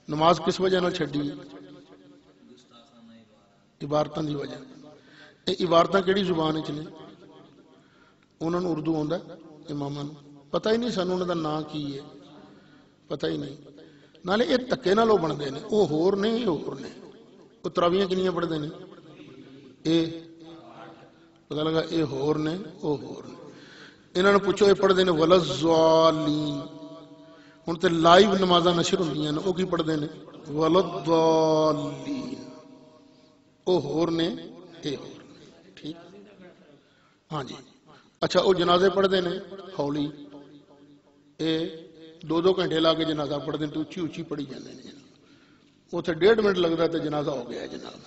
نماز کس وجہ نال چھڈی؟ عبارتاں دی وجہ. یہ عبارتاں کیڑی زبان وچ نے؟ انہوں نے اردو آندا اماماں نوں پتہ ہی نہیں، سانوں انہاں دا نام کی ہے پتہ ہی نہیں. نالے یہ دھکے نال وہ بنتے ہیں، وہ ہور نے یہ ہور نے. وہ تراویاں کنیاں پڑھتے ہیں؟ یہ پتہ لگا یہ ہور نے وہ ہور نے. انہوں نے پوچھو یہ پڑھتے ہیں ولضالین. ہوں تو لائیو نمازاں نشر ہوندیاں نے، وہ کی پڑھتے ہیں؟ ولضالین. وہ ہور نے یہ ہور نے. ٹھیک ہاں جی. اچھا وہ جنازے پڑھتے ہیں ہولی، یہ 2 گھنٹے لا کے جنازہ پڑھتے ہیں تو اچھی اچھی پڑھی جاتے ہیں. اتنے 1.5 منٹ لگتا ہے تو جنازہ ہو گیا جناب.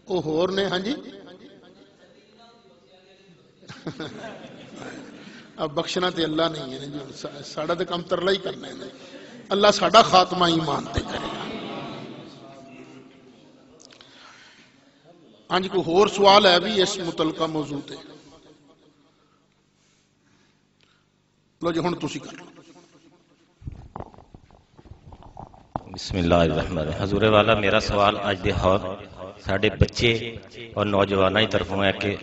وہ ہور نے. ہاں جی اب بخشنا تے اللہ نہیں ہے جی، ساڑا تو کم ترلا ہی کرنا ہے. اللہ ساڑا خاتمہ ایمان تے کرے. ہاں جی کوئی ہور سوال ہے بھی اس متعلقہ موضوع تے؟ لو جی ہن تسی کر لو. بسم اللہ الرحمن الرحیم. حضور والا میرا سوال اج دے ساڈے بچے اور نوجواناں دی طرفوں ہے کہ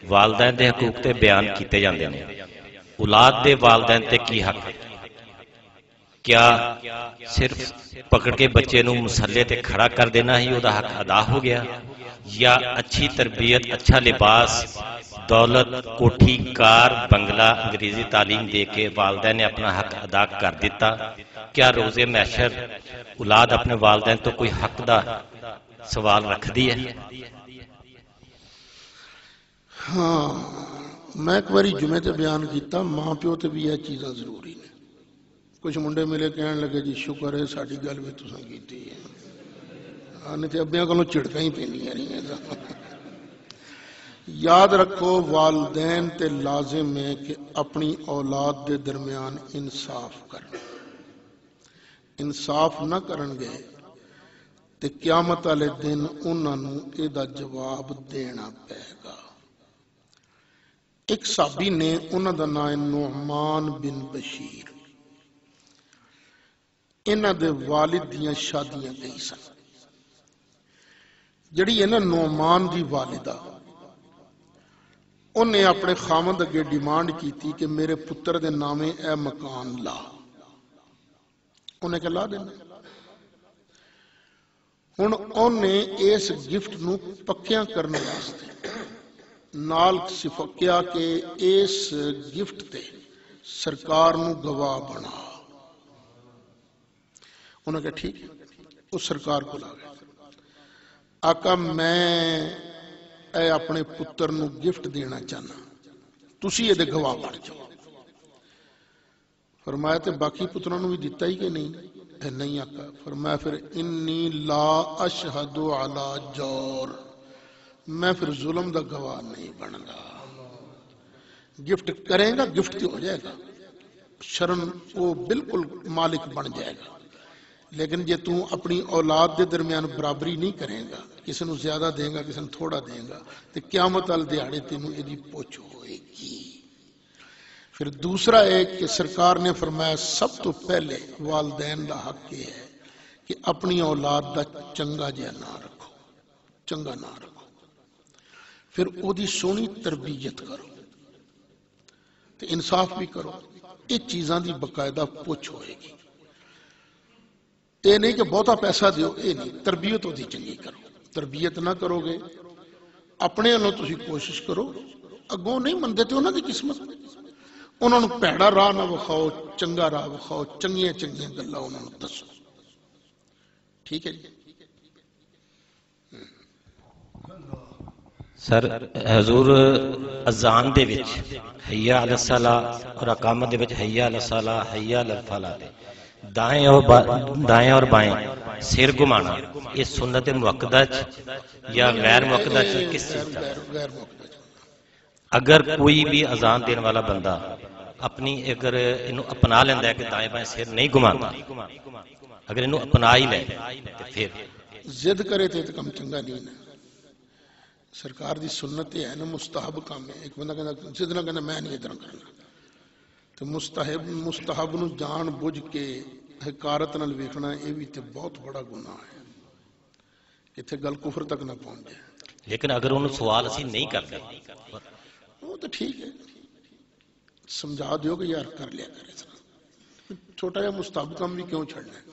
والدین دے حقوق تے بیان کیتے جاندے نے، اولاد دے والدین تے کی حق؟ کیا صرف پکڑ کے بچے نو مسلے تے کھڑا کر دینا ہی او دا حق ادا ہو گیا، یا اچھی تربیت، اچھا لباس، دولت، کوٹھی، کار، بنگلہ، انگریزی تعلیم دے کے والدین نے اپنا حق ادا کر دیتا؟ کیا روز محشر اولاد اپنے والدین تو کوئی حق دا سوال رکھ دی ہے؟ ہاں میں ایک باری جمعے تے بیان کیتا، ماں پیو تے بھی یہ چیزاں ضروری نے. کچھ منڈے ملے کہنے لگے جی شکر ہے ساری گل بھی تساں کیتی ہے، نہیں تے ابیاں کولوں جھڑکاں ہی پیندیاں نہیں. یاد رکھو والدین تے لازم ہے کہ اپنی اولاد دے درمیان انصاف کرن. انصاف نہ کرن گے تے قیامت والے دن انہاں نوں اے دا جواب دینا پے گا. ایک صحابی نے، انہاں دا نام ہے نعمان بن بشیر، انہاں دے والد دیاں شادیاں گئی سن. جڑی ہے نا نعمان دی والدہ، انہیں اپنے خامند اگے ڈیمانڈ کی تھی کہ میرے پتر دے نامے اے مکان لا. انہیں کہ لا دینا. ہن انہیں اس گفٹ نو پکیاں کرنے واسطے نال کیا کہ اس گفٹ تے سرکار نو گواہ بنا. انہوں نے کہا ٹھیک ہے. اس سرکار کو لا گئے. آقا میں اے اپنے پتر نو گفٹ دینا چاہنا، تسی یہ دے گواہ بن جاؤ. فرمایا تے باقی پتروں بھی دیتا ہی کہ نہیں؟ نہیں آقا. فرمایا پھر انی لا اشہد علی جور، میں پھر ظلم دا گواہ نہیں بن گا. گفٹ کریں گا گفٹ ہو جائے گا، شرن وہ بالکل مالک بن جائے گا. لیکن جے تو اپنی اولاد دے درمیان برابری نہیں کرے گا، کسی نو زیادہ دیں گا کسی نو تھوڑا دیں گا، تو قیامت والے دیہاڑے تینوں یہ پوچھ ہوئے گی. پھر دوسرا ہے کہ سرکار نے فرمایا سب تو پہلے والدین دا حق یہ ہے کہ اپنی اولاد دا چنگا جہا نہ رکھو، چنگا نہ رکھو. پھر او دی سونی تربیت کرو تو انصاف بھی کرو. یہ چیزاں دی باقاعدہ پوچھ ہوئے گی. یہ نہیں کہ بہتا پیسہ دیو، یہ نہیں. تربیت ہوتی چنگی کرو. تربیت نہ کرو گے اپنے انہوں تسی کوشش کرو، اگوں نہیں مندے تے انہوں دی قسمت. انہوں نے پیڑا راہ نہ وکھاؤ، چنگا راہ وکھاؤ، چنگیاں چنگیاں گلاں انہوں نے دسو. ٹھیک ہے جی. سر حضور اذان دے وچ حی علی الصلاۃ اور اقامت دے وچ حی علی الصلاۃ حی علی الفلاح دائیں اور بائیں سر گھمانا، یہ سنت مؤکدہ یا غیر مؤکدہ کس چیز کا؟ غیر مؤکدہ. اگر کوئی بھی اذان دین والا بندہ اپنی اگر انہوں اپنا لیندہ ہے کہ دائیں بائیں سر نہیں گھماتا، اگر انہوں اپنا ہی لے تو پھر زد کرے تھے تو کم چنگا نہیں ہے. سرکار دی سنت ہے نا، مستحب کام ہے. ایک بندہ کہنا زد نہ کہنا میں نہیں ادھر کرنا، تو مستحب نو جان بوجھ کے حکارت نال ویکھنا یہ بھی تے بہت بڑا گناہ ہے، اتنے گل کفر تک نہ پہنچ جائے۔ لیکن اگر انہوں سوال اسی نہیں کرتے وہ تو ٹھیک ہے، سمجھا دیو کہ یار کر لیا کرے، چھوٹا یا مستحب کام بھی کیوں چھڑنا ہے،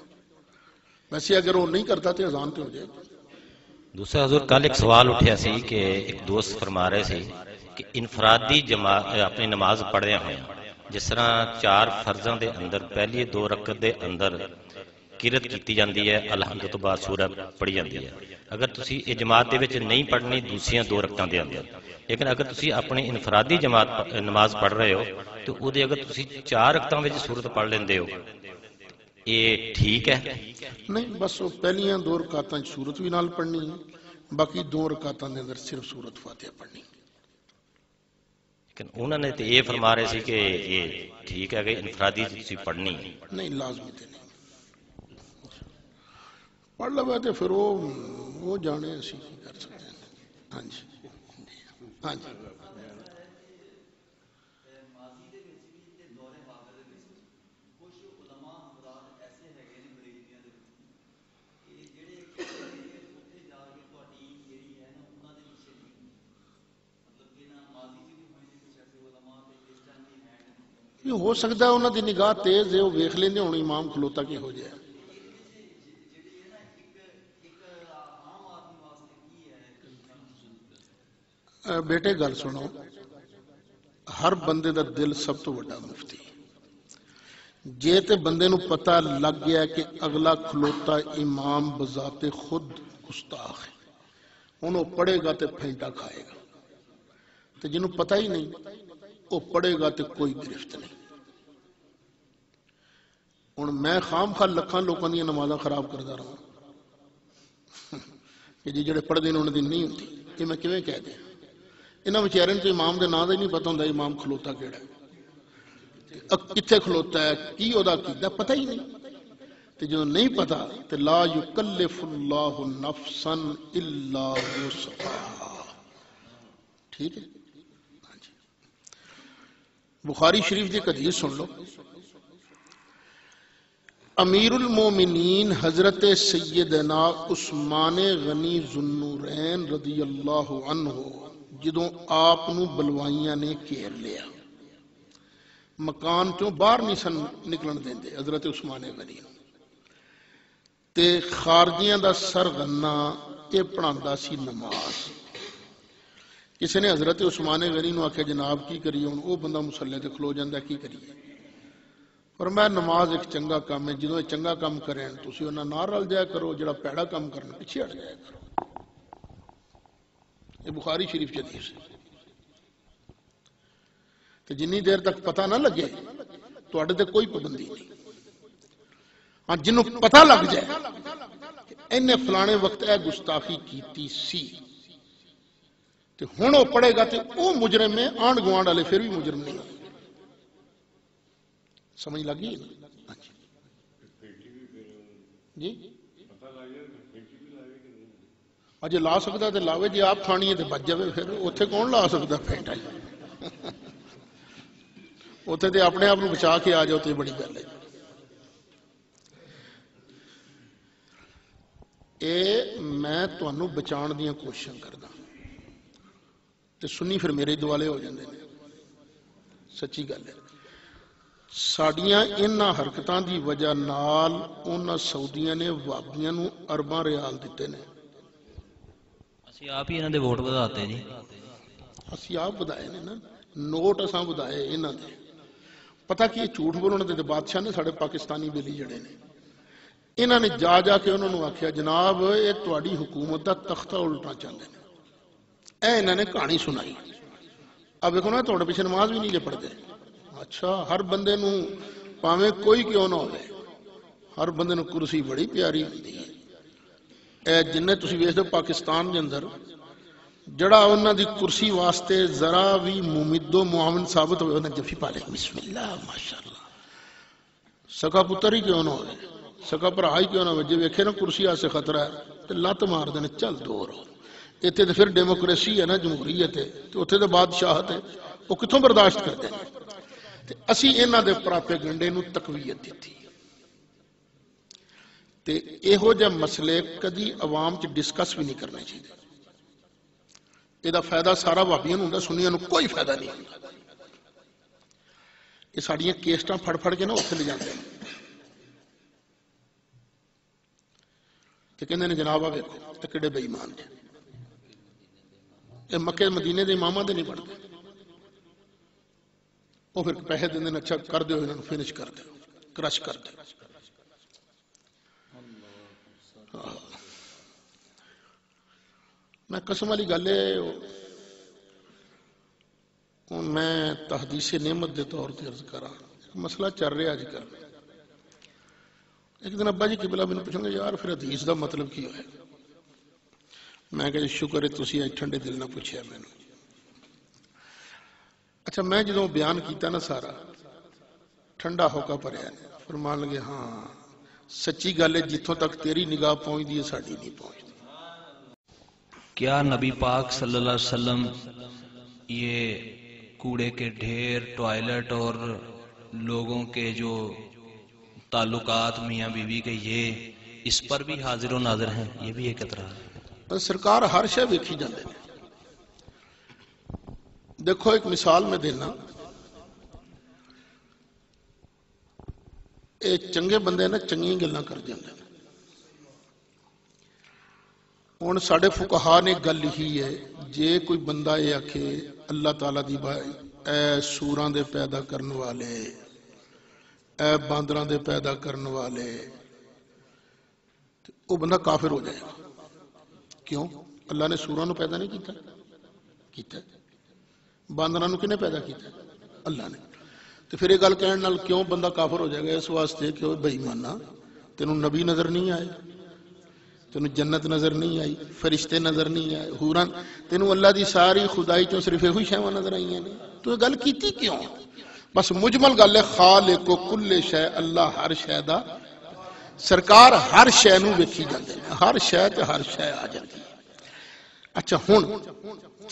ویسے اگر وہ نہیں کرتا تو اذان تو ہو جائے۔ دوسرا حضور کل ایک سوال اٹھیا سی کہ ایک دوست فرما رہے سی کہ انفرادی اپنی نماز پڑھدے ہوئے جس طرح 4 فرضاں دے اندر پہلی 2 رکعت دے اندر قرت کیتی جاندی ہے، الحمد تو بعد سورہ پڑھی جاندی ہے، اگر تسی یہ جماعت دے وچ نہیں پڑھنی دوسریاں 2 رکعتاں دے اندر، لیکن اگر تسی اپنی انفرادی جماعت نماز پڑھ رہے ہو تو وہ دے اگر تسی 4 رکعتاں وچ سورت پڑھ لیندے ہو یہ ٹھیک ہے؟ نہیں، بس وہ پہلیاں 2 رکعتاں سورت بھی نال پڑھنی ہے، باقی 2 رکعتاں دے اندر صرف سورت فاتحہ پڑھنی۔ لیکن انہوں نے تو یہ فرما رہے سی کہ یہ ٹھیک ہے کہ انفرادی تسی پڑھنی ہے۔ نہیں، لازمی تے نہیں، پڑھ لو تو پھر وہ جانے اسی کی کر سکتے ہیں۔ ہاں جی، ہاں جی، یہ ہو سکتا ہے انہوں دی نگاہ تیز ہے، وہ ویکھ لیندے ہون امام کھلوتا کہ ہو جائے۔ بیٹے گل سنو، ہر بندے دا دل سب تو بڑا مفتی، جے تے بندے نو پتہ لگ گیا کہ اگلا کھلوتا امام بذات خود گستاخ ہے، انہوں پڑھے گا تے پھینٹا کھائے گا، تو جنہوں پتہ ہی نہیں وہ پڑھے گا تے کوئی گرفت نہیں۔ ہن میں خام خواہ لکھاں لوکاں دی نمازاں خراب کردا رہا کہ جی جڑے پڑھدے نے انہاں دی نہیں ہوندی، یہ میں کیویں کہہ دیں؟ انہاں بیچاریاں تو امام دے نام دا ہی نہیں پتہ ہوندا امام کھلوتا کیڑا ہے، کتھے کھلوتا ہے، کی او دا کیتا پتہ ہی نہیں، تے جو نہیں پتہ تے لا یکلف اللہ نفسا الا وسعہا، ٹھیک ہے؟ ہاں جی، بخاری شریف دی ایک حدیث سن لو، امیر المومنین حضرت سیدنا عثمان غنی ذوالنورین رضی اللہ عنہ جدوں آپ نو بلوائیاں نے گھیر لیا، مکان چوں باہر نہیں سن نکلن دیندے حضرت عثمان غنی تے خارجیاں دا سرغنہ یہ پڑھاندا سی نماز۔ کسی نے حضرت عثمان غنی نو آکھیا جناب کی کریے، ہن او بندہ مصلی تے کھلو جاندا کی کریے، فرمایا نماز ایک چنگا کام ہے، جدوں یہ چنگا کام کریں تسی انہاں نال رل جایا کرو، جڑا پیڑا کام کرنا پیچھے ہٹ جایا کرو۔ یہ بخاری شریف کی حدیث ہے، تو جنی دیر تک پتہ نہ لگے تواڈے تے کوئی پابندی نہیں، ہاں جنوں پتہ لگ جائے کہ انہیں فلانے وقت اے گستاخی کیتی سی تے ہن وہ پڑھے گا تے او مجرم ہے، آنڈ گوانڈ والے پھر بھی مجرم نہیں، سمجھ لگی نا؟ جی اجے لا سکتا تے لاوے، جی آپ کھانی ہے تے بچ جاوے، پھر اوتھے کون لا سکتا پھینٹا، اوتھے تے اپنے آپ نو بچا کے آ جاؤ تے بڑی گل ہے۔ اے میں تانوں بچان دیاں کوششاں کردا تے سنی پھر میرے دوالے ہو جاندے نے، سچی گل ہے۔ ساڈیاں انہاں حرکتاں دی وجہ نال انہاں سعودیاں نے وہابیاں نو ارباں ریال دتے نے، اسی آپ ہی انہاں دے ووٹ وداتے جی، اسی آپ ودائے نے نا، نوٹ اساں ودائے انہاں دے، پتہ کی جھوٹ بولنے دے بادشاہ نے ساڈے پاکستانی بیلی جڑے نے، انہاں نے جا جا کے انہاں نو آکھیا جناب یہ تہاڈی حکومت دا تختہ الٹا چاہندے نے، اے انہاں نے کہانی سنائی، اب دیکھو نا تہاڈے پیچھے نماز بھی نہیں جے پڑھدے، اچھا ہر بندے نو پاویں کوئی کیوں نہ ہوئے، ہر بندے نو کرسی بڑی پیاری ہوندی ہے، اے جنہیں تسی ویکھدے پاکستان دے اندر جڑا انہاں دی کرسی واسطے ذرا بھی ممد و معاون ثابت ہوئے انہیں جفی پا لے، بسم اللہ ماشاءاللہ، سکا پتر ہی کیوں نہ ہوئے، سکا بھرا ہی کیوں نہ ہوئے، جے ویکھے نا کرسی آسے خطرہ ہے تے لت مار دینے چل دور ہو، اتنے تو پھر ڈیموکریسی ہے نا، جمہوریت ہے، تو اتنے تو بادشاہت ہے، وہ کتوں برداشت کرتے ہیں؟ تے اسی انہاں دے پراپیگنڈے نو تقویت دیتی تے ایہو جے مسئلے کدی عوام چ ڈسکس بھی نہیں کرنے چاہیے. یہ فائدہ سارا وہابیاں نوں ہوندا، سنیاں نوں کوئی فائدہ نہیں ہوندا. یہ ساڈیاں کیسٹاں پھڑ پھڑ کے نا اتنے لے جاندے ہیں تے کہندے نے جناب آ ویکھو تے کڈے بے ایمان جے. یہ مکے مدینے دے اماماں دے نہیں بنتے. وہ پھر پیسے دے دین، اچھا کر دیو انہاں نوں فنش کر دیو، کرش کر دیو. میں قسم والی گل ہے، میں تحدیث نعمت دے طور تے عرض کرا مسئلہ چل رہا اج کل. ایک دن ابا جی قبلہ مینوں پوچھیں گے یار پھر حدیث دا مطلب کی ہوئے؟ میں کہ شکر ہے تسی اج ٹھنڈے دل نہ پوچھیا مینوں. اچھا میں جدوں بیان کیتا نا سارا ٹھنڈا ہو کے پڑھیا فرمان لگے ہاں سچی گل ہے، جتوں تک تیری نگاہ پہنچتی ہے ساڈی نہیں پہنچتی. کیا نبی پاک صلی اللہ علیہ وسلم یہ کوڑے کے ڈھیر، ٹوائلٹ اور لوگوں کے جو تعلقات میاں بیوی کے یہ اس پر بھی حاضر و ناظر ہیں؟ یہ بھی ایک اعتراض ہے. سرکار ہر شے ویکھی جاندے نے. دیکھو ایک مثال میں دینا، اے چنگے بندے نا چنگیاں گلاں کر دیندے نے. ہن ساڈے فقہا نے گل لکھی ہے جے کوئی بندہ یہ آکھے اللہ تعالیٰ دی بھائی اے سوراں دے پیدا کرن والے، اے باندراں دے پیدا کرن والے، وہ بندہ کافر ہو جائے گا. کیوں؟ اللہ نے سوراں نو پیدا نہیں کیتا. باندراں نو کنے پیدا کیتا؟ اللہ نے. تو پھر یہ گل کہنے نال کیوں بندہ کافر ہو جائے گا؟ اس واسطے کہ بے ایمانہ تینوں نبی نظر نہیں آئے، تینوں جنت نظر نہیں آئی، فرشتے نظر نہیں آئے، حوراں تینوں اللہ دی ساری خدائی چوں صرف یہ شیواں نظر آئیاں نے. تو یہ گل کیتی کیوں؟ بس مجمل گل ہے خالق کل شے، اللہ ہر شے دا سرکار ہر شے نو ویکھی جاندے نے، ہر شے تے ہر شے آ جاندی ہے. اچھا ہن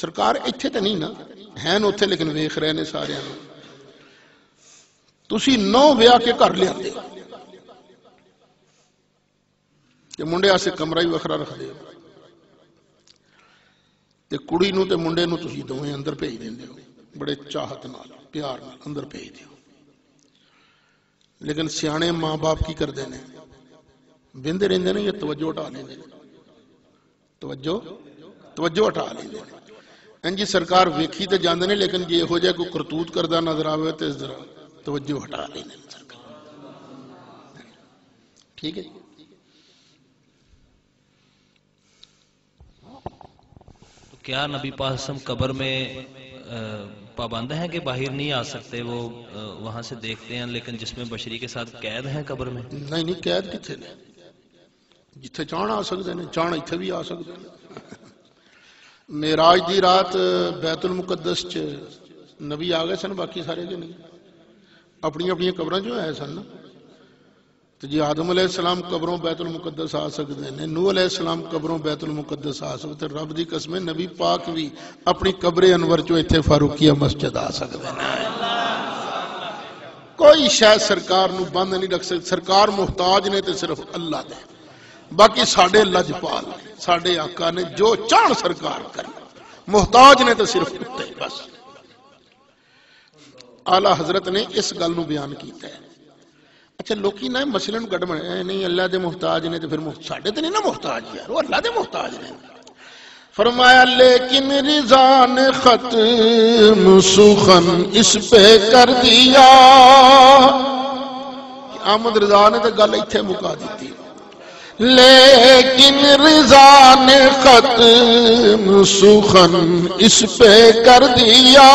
سرکار ایتھے تے نہیں نا ہیں اوتھے، لیکن ویکھ رہے نے سارے نو. تسی 9 ویاہ کے گھر لے آندے کہ منڈے واسطے کمرہ ہی وکھرا رکھ دے تے کڑی نو تے منڈے نو تسی دوویں اندر بھیج دیندے ہو بڑے چاہت نال پیار نال اندر بھیج دیو. لیکن سیانے ماں باپ کی کردے نے؟ بندے رہندے نے یا توجہ ہٹا لیندے نے؟ توجہ ہٹا لیندے نے. انجی سرکار ویکھی تے جاندے نے، لیکن جے ہو جائے کوئی کرتوت کردہ نظر آوے تے ذرا توجہ ہٹا لیندے نے سرکار. ٹھیک ہے. کیا نبی پاک صلی اللہ علیہ وسلم قبر میں پابند ہیں کہ باہر نہیں آ سکتے؟ وہ وہاں سے دیکھتے ہیں، لیکن جس میں بشری کے ساتھ قید ہیں قبر میں؟ نہیں قید کتنے نے؟ جتھے چاہن آ سکتے ہیں، چاہن اتھے بھی آ سکتے ہیں. معراج دی رات بیت المقدس چ نبی آ گئے سن، باقی سارے کے نہیں اپنی اپنی قبراں جو ہے سن. تو جی آدم علیہ السلام قبروں بیت المقدس آ سکتے ہیں، نوح علیہ السلام قبروں بیت المقدس آ سکتے ہیں، رب دی قسم نبی پاک بھی اپنی قبر انور چو اتھے فاروقیہ مسجد آ سکتے ہیں. کوئی شاید سرکار نو بند نہیں رکھ سکتے. سرکار محتاج نے تے صرف اللہ دے، باقی ساڈے لجپال نے، ساڈے آقا نے جو چاہن سرکار کرنا. محتاج نے تے صرف کتے بس. اعلی حضرت نے اس گل نو بیان کیتا ہے. اچھا لوکی نہ مسئلے نو گڈ بنے نہیں اللہ دے محتاج نے تے پھر ساڈے تے نہیں نا محتاج یار، وہ اللہ دے محتاج نے. فرمایا لیکن رضا نے ختم سخن اس پہ کر دیا. احمد رضا نے تے گل ایتھے مکا دیتی. لیکن رضا نے ختم سخن اس پہ کر دیا،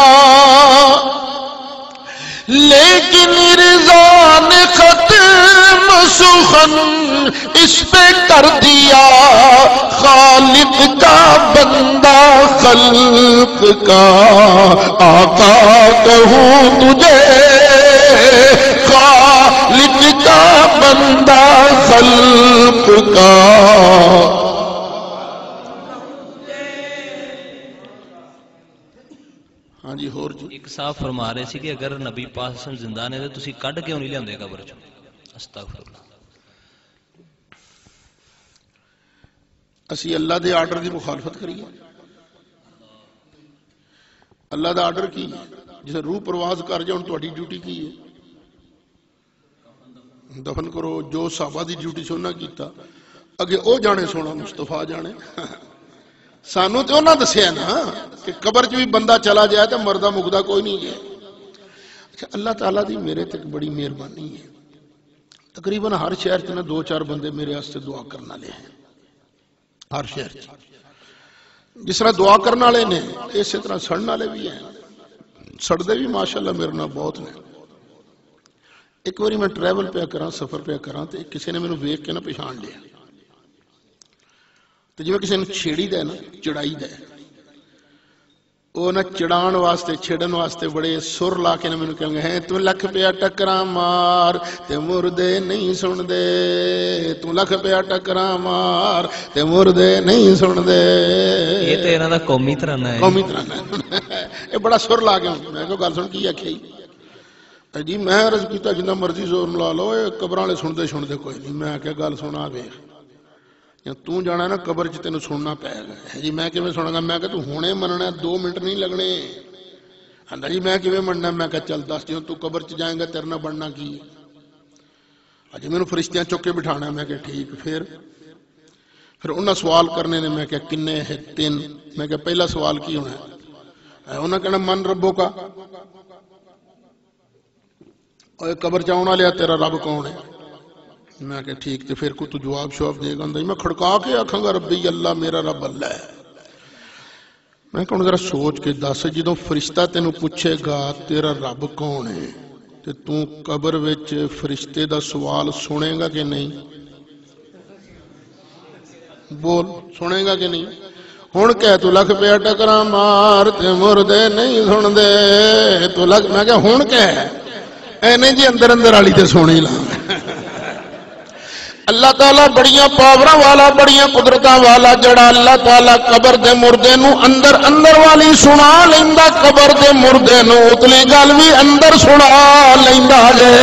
لیکن رضا نے ختم سخن اس پہ کر دیا. خالق کا بندہ خلق کا آقا کہوں تجھے، خالق کا بندہ خلق کا. ہاں جی ہور جی ایک صاحب فرما رہے سی کہ اگر نبی پاک صلی اللہ علیہ وسلم زندہ نے تو تسی کڈ کیوں نہیں لیاندے قبر چوں؟ استغفر اللہ. اسی اللہ دے آرڈر دی مخالفت کریے. اللہ دا آرڈر کی جسے روح پرواز کر جاؤں تہاڈی ڈیوٹی کی ہے دفن کرو. جو صحابہ دی ڈیوٹی سے انہاں کیتا اگے او جانے سونا مصطفیٰ جانے. سانو تو انہاں دسیا نا کہ قبر چ بھی بندہ چلا جائے تو مردہ مقدہ کوئی نہیں گیا. اچھا اللہ تعالیٰ دی میرے تک بڑی مہربانی ہے. تقریباً ہر شہر چ 2-4 بندے میرے واسطے دعا کرنا لے ہیں. ہر شہر جس طرح دعا کرنے والے نے اسی طرح سڑن والے بھی ہیں. سڑتے بھی ماشاءاللہ میرے نال بہت نے. ایک باری میں ٹریول پہ کراں سفر پہ کراں تو کسی نے مینوں ویکھ کے نہ پہچان لیا. تو جی کسی نے چھیڑی دے نا چڑائی دے وہ نہ چڑان واسطے چھڑن واسطے بڑے سر لا کے نہ مینوں کہیں گے ہیں تو لکھ پیا ٹکراں مار تے مردے نہیں سن دے. تو لکھ پیا ٹکراں مار تے مردے نہیں سن دے. یہ تے انہاں دا قومی ترانہ ہے. قومی ترانہ ہے. یہ بڑا سر لا کے میں کہو گل سن کی آکھیا جی میں عرض کیتا جنہ مرضی زور لا لو قبراں والے سنتے کوئی نہیں. میں آخیا گل سنا ویکھ تو جانا نا قبر چ تینوں سننا پائے گا. جی میں کیویں سنا گا؟ میں کہ تو ہونے مننا 2 منٹ نہیں لگنے. آندا جی میں کیویں مننا؟ میں کہ چل دس جوں تو قبر چ جائیں گا تیرے نال بننا کی ہے؟ اج مینوں فرشتیاں چک کے بٹھانا. میں کہ ٹھیک. پھر انہاں سوال کرنے نے. میں کہ کنے ہے؟ 3. میں کہ پہلا سوال کی ہونا ہے؟ انہاں کہنا من ربو کا. اور قبر چ آن والے تیرا رب کون ہے؟ میں کہ ٹھیک. تو پھر کو تو جواب شواب دے گا؟ میں کھڑکا کے آکھاں گا ربی اللہ میرا رب اللہ ہے. میں کہوں ذرا سوچ کے دس جدوں فرشتہ تینوں پوچھے گا تیرا رب کون ہے تے تو قبر وچ فرشتے دا سوال سنے گا کہ نہیں؟ بول سنے گا کہ نہیں؟ ہن کہ تو لکھ پیا ٹکراں مار تے مردے نہیں سن دے. تو لکھ میں کہ ہن کہ اے نہیں جی اندر اندر والی تے سونی لا. اللہ تعالیٰ بڑیاں پاوراں والا بڑیاں قدرتاں والا جڑا اللہ تعالیٰ قبر دے مردے نو اندر اندر والی سنا لیندا قبر دے مردے نو اتلی گل بھی اندر سنا لیندا جے.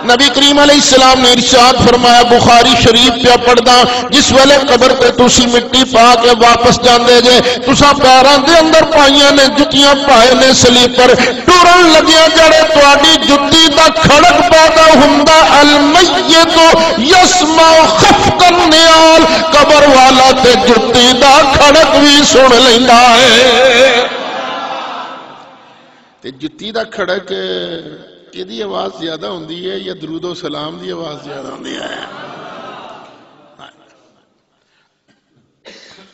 نبی کریم علیہ السلام نے ارشاد فرمایا بخاری شریف پہ پڑھدا جس ویلے قبر تے تسی مٹی پا کے واپس جاندے جے تساں پیراں دے اندر پائیاں نے جتیاں پائے نے سلیپر ٹرن لگیا جڑے تواڈی جتی دا کھڑک پیدا ہوندا المیت یسمع خفق النعال قبر والا تے جتی دا کھڑک بھی سن لیندا ہے. تے جتی دا کھڑک یہ دی آواز زیادہ ہوندی ہے یا درود و سلام دی آواز زیادہ ہوندی ہے؟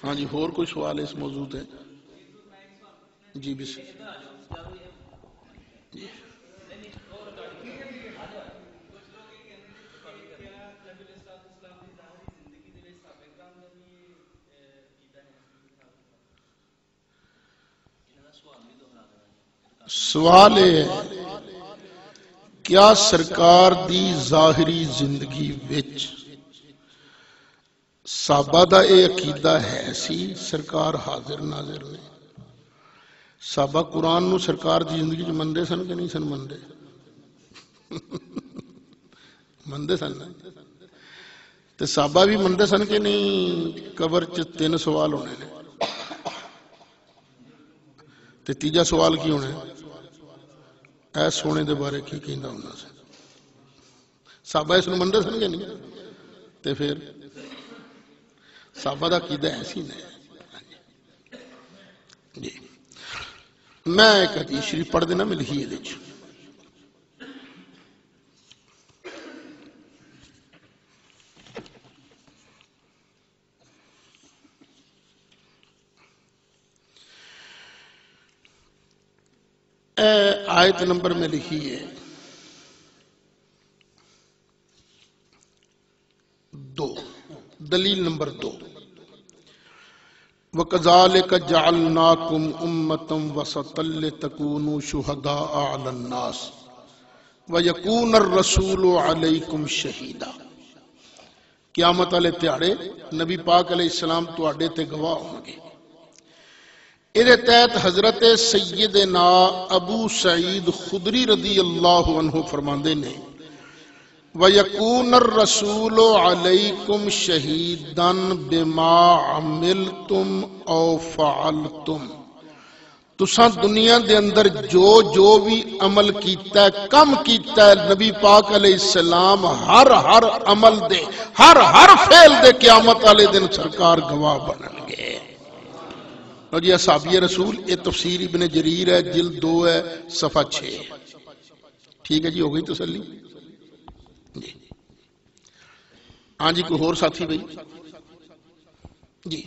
ہاں جی اور کوئی سوال اس موضوع ہے؟ جی بسم سوال ہے کیا سرکار دی ظاہری زندگی وچ صحابہ دا اے عقیدہ ہے سی سرکار حاضر ناظر نے؟ صحابہ قرآن نو سرکار دی زندگی چ مندے سن کہ نہیں سن مندے؟ مندے سن. تے صحابہ بھی مندے سن کہ نہیں؟ قبر چ 3 سوال ہونے نے. تے تیجا سوال کی ہونا ہے؟ اے سونے دے بارے کی کہندا ہونا سی؟ صحابہ اس نو مندے سن کہ نہیں؟ تے پھر صحابہ دا عقیدہ ایسی نہیں. جی میں ایک حدیث شریف پڑھ دینا میں لکھی ہے. آیت نمبر میں لکھی ہے 2 دلیل نمبر 2 وَكَذَلِكَ جَعَلْنَاكُمْ أُمَّةً وَسَطًا لِتَكُونُوا شُهَدَاءَ عَلَى النَّاسِ وَيَكُونَ الرَّسُولُ عَلَيْكُمْ شَهِيدًا. قیامت والے تہاڑے نبی پاک علیہ السلام تواڈے تے گواہ ہون گے یہ تحت حضرت سیدنا ابو سعید خدری رضی اللہ عنہ فرماندے نے وَيَكُونَ الرَّسُولُ عَلَيْكُمْ شَهِيدًا بِمَا عَمِلْتُمْ أَوْ فَعَلْتُمْ تساں دنیا دے اندر جو بھی عمل کیتا ہے کم کیتا ہے نبی پاک علیہ السلام ہر عمل دے ہر فعل دے قیامت والے دن سرکار گواہ بنن گے. لو جی اصحابی رسول یہ تفسیر ابن جریر ہے جلد 2 ہے صفحہ 6. ٹھیک ہے جی ہو گئی تسلی جی. ہاں جی کوئی اور ساتھی بھائی جی.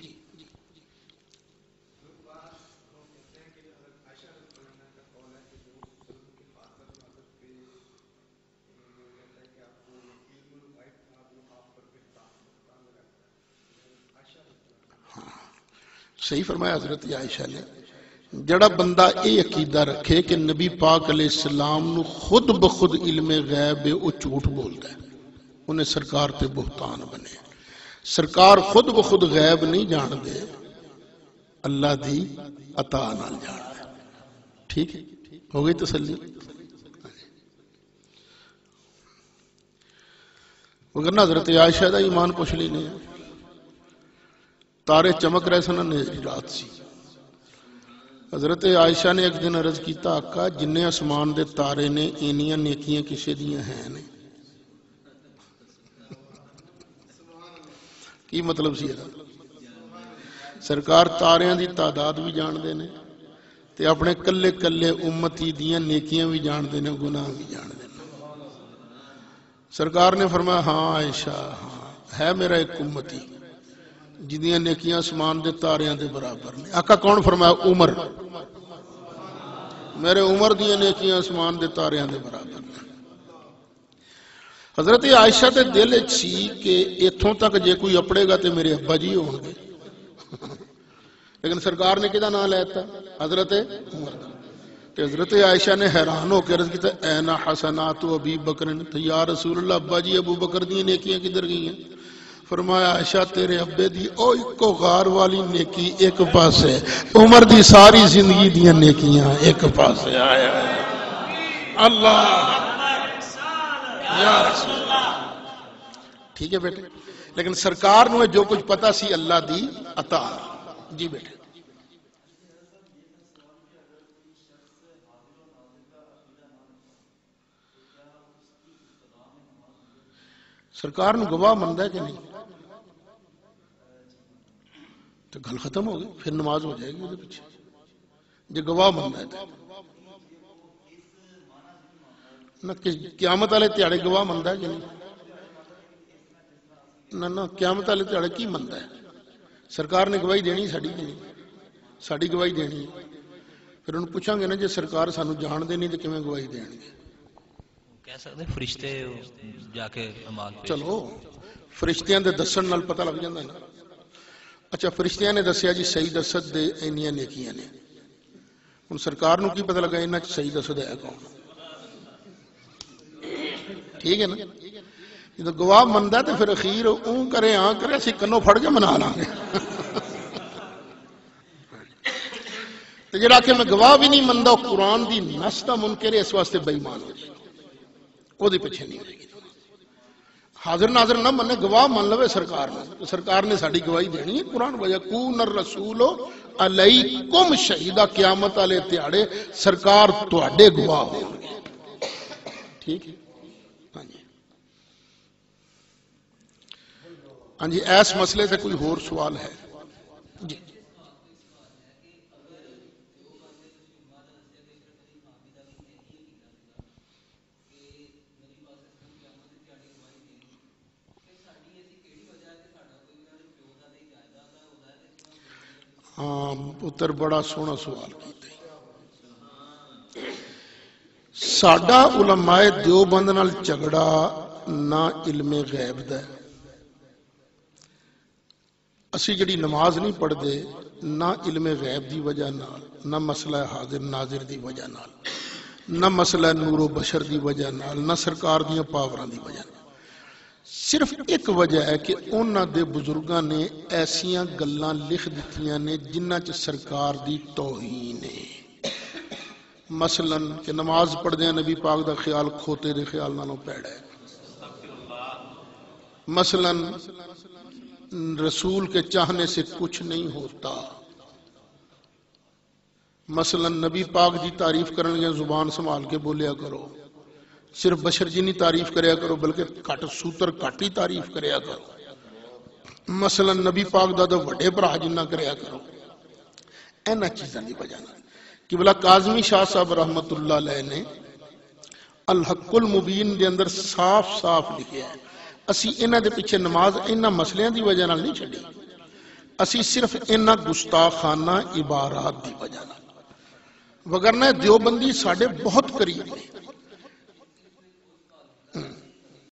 صحیح فرمایا حضرت عائشہ نے جڑا بندہ یہ عقیدہ رکھے کہ نبی پاک علیہ السلام نو خود بخود علم غیب ہے وہ جھوٹ بولتا ہے انہیں سرکار تے بہتان بنے. سرکار خود بخود غیب نہیں جان دے اللہ دی عطا نال جان دے. ٹھیک ہے ہو گئی تسلی. وگرنہ حضرت عائشہ دا ایمان پوچھ لی نہیں تارے چمک رہے سن نیری رات سی. حضرت عائشہ نے ایک دن عرض کیتا آقا جنہیں اسمان دے تارے نے اینیاں نیکیاں کسے دیاں ہیں نے. کی مطلب سی ہے سرکار تاریاں دی تعداد بھی جان دے نے تے اپنے کلے کلے امتی دیاں نیکیاں بھی جان دے نے گناہ بھی جان دے نے. سرکار نے فرمایا ہاں عائشہ ہاں ہے میرا ایک امتی جدیاں نیکیاں اسمان دے تاریاں دے برابر نے. آقا کون فرمایا عمر میرے عمر دیاں نیکیاں اسمان دے تاریاں دے برابر نے. حضرت عائشہ دے دل سی کہ اتھوں تک جے کوئی اپڑے گا تے میرے ابا جی ہوں گے لیکن سرکار نے کدا نام لیتا حضرت عمر دا. کہ حضرت عائشہ نے حیران ہو کے عرض کیتا این حسنات ابی بکر تو یا رسول اللہ ابا جی ابو بکر دی نیکیاں کدھر گئی ہیں. فرمایا عائشہ تیرے ابے دی او ایک غار والی نیکی ایک پاس ہے عمر دی ساری زندگی دی نیکیاں ایک پاس ہے. آیا اللہ یا رسول اللہ. ٹھیک ہے بیٹے لیکن سرکار نے جو کچھ پتا سی اللہ دی عطا. جی بیٹے سرکار نے گواہ مندا ہے کہ نہیں تو گل ختم ہو گئی پھر نماز ہو جائے گی وہ پیچھے. جو گواہ مندا ہے نہ قیامت والے تہاڑے گواہ مندا ہے کہ نہیں نہ قیامت والے تہاڑے کی مندا ہے. سرکار نے گواہی دینی ساڈی کہ نہیں ساڈی گواہی دینی ہے. پھر انہوں پوچھاں گے نا جے سرکار سانو جان دے نہیں تو کیویں گواہی دین گے. کہہ سکتے فرشتے جا کے امال پیش چلو فرشتیاں دے دسن نال پتہ لگ جاندا ہے نا. اچھا فرشتیاں نے دسیا جی سید اسد دے اینیاں نیکیاں نے ہن سرکار نو کی پتہ لگا انہاں چ سید اسد ہے کون. ٹھیک ہے نا جب گواہ مندا ہے تو پھر اخیر اون کرے ہاں کرے اسی کنوں پھڑ کے منا لاں گے. تو جڑا کہ میں گواہ بھی نہیں مندا قرآن دی نص دا منکر ہے اس واسطے بے ایمان ہو جائے وہ دی پیچھے نہیں ہوئے گی. حاضر ناظر نہ منے گواہ من لوے سرکار نے. سرکار نے ساڑی گواہی دینی ہے. قرآن وَيَكُونَ الرَّسُولُ عَلَيْكُمْ شَهِيدًا قیامت والے تہاڑے سرکار تواڈے گواہ ہوں گے. ٹھیک ہے ہاں جی ہاں جی ایس مسئلے سے کوئی اور سوال ہے جی. ہاں پتر بڑا سونا سوال کیتے. ساڈا علماء دیوبند نال جھگڑا نہ علم غیب دا ہے. اسی جڑی نماز نہیں پڑھ دے نہ علم غیب دی وجہ نال نہ مسئلہ حاضر ناظر دی وجہ نال نہ مسئلہ نور و بشر دی وجہ نال نہ سرکار دیاں پاوراں دی وجہ نال. صرف ایک وجہ ہے کہ انہاں دے بزرگاں نے ایسیاں گلاں لکھ دتیاں نے جنہاں چ سرکار دی توہین ہے. مثلا کہ نماز پڑھدے ہیں نبی پاک دا خیال کھوتے دے خیال نالوں پیڑا ہے. مثلا رسول کے چاہنے سے کچھ نہیں ہوتا. مثلا نبی پاک دی تعریف کرن گے زبان سنبھال کے بولیا کرو. صرف بشر جی نہیں تعریف کریا کرو بلکہ کٹ سوتر کٹ ہی تعریف کریا کرو. مثلا نبی پاک دا وڈے بھرا جنہ کریا کرو. اینا چیزاں دی وجہ نال قبلہ کاظمی شاہ صاحب رحمت اللہ علیہ نے الحق المبین دے اندر صاف صاف لکھیا ہے. اسی انہاں دے پیچھے نماز انہاں مسئلیاں دی وجہ نال نہیں چھڈی. اسی صرف انہاں گستاخانہ عبارات دی وجہ نال. وگرنہ دیوبندی ساڈے بہت قریب نے.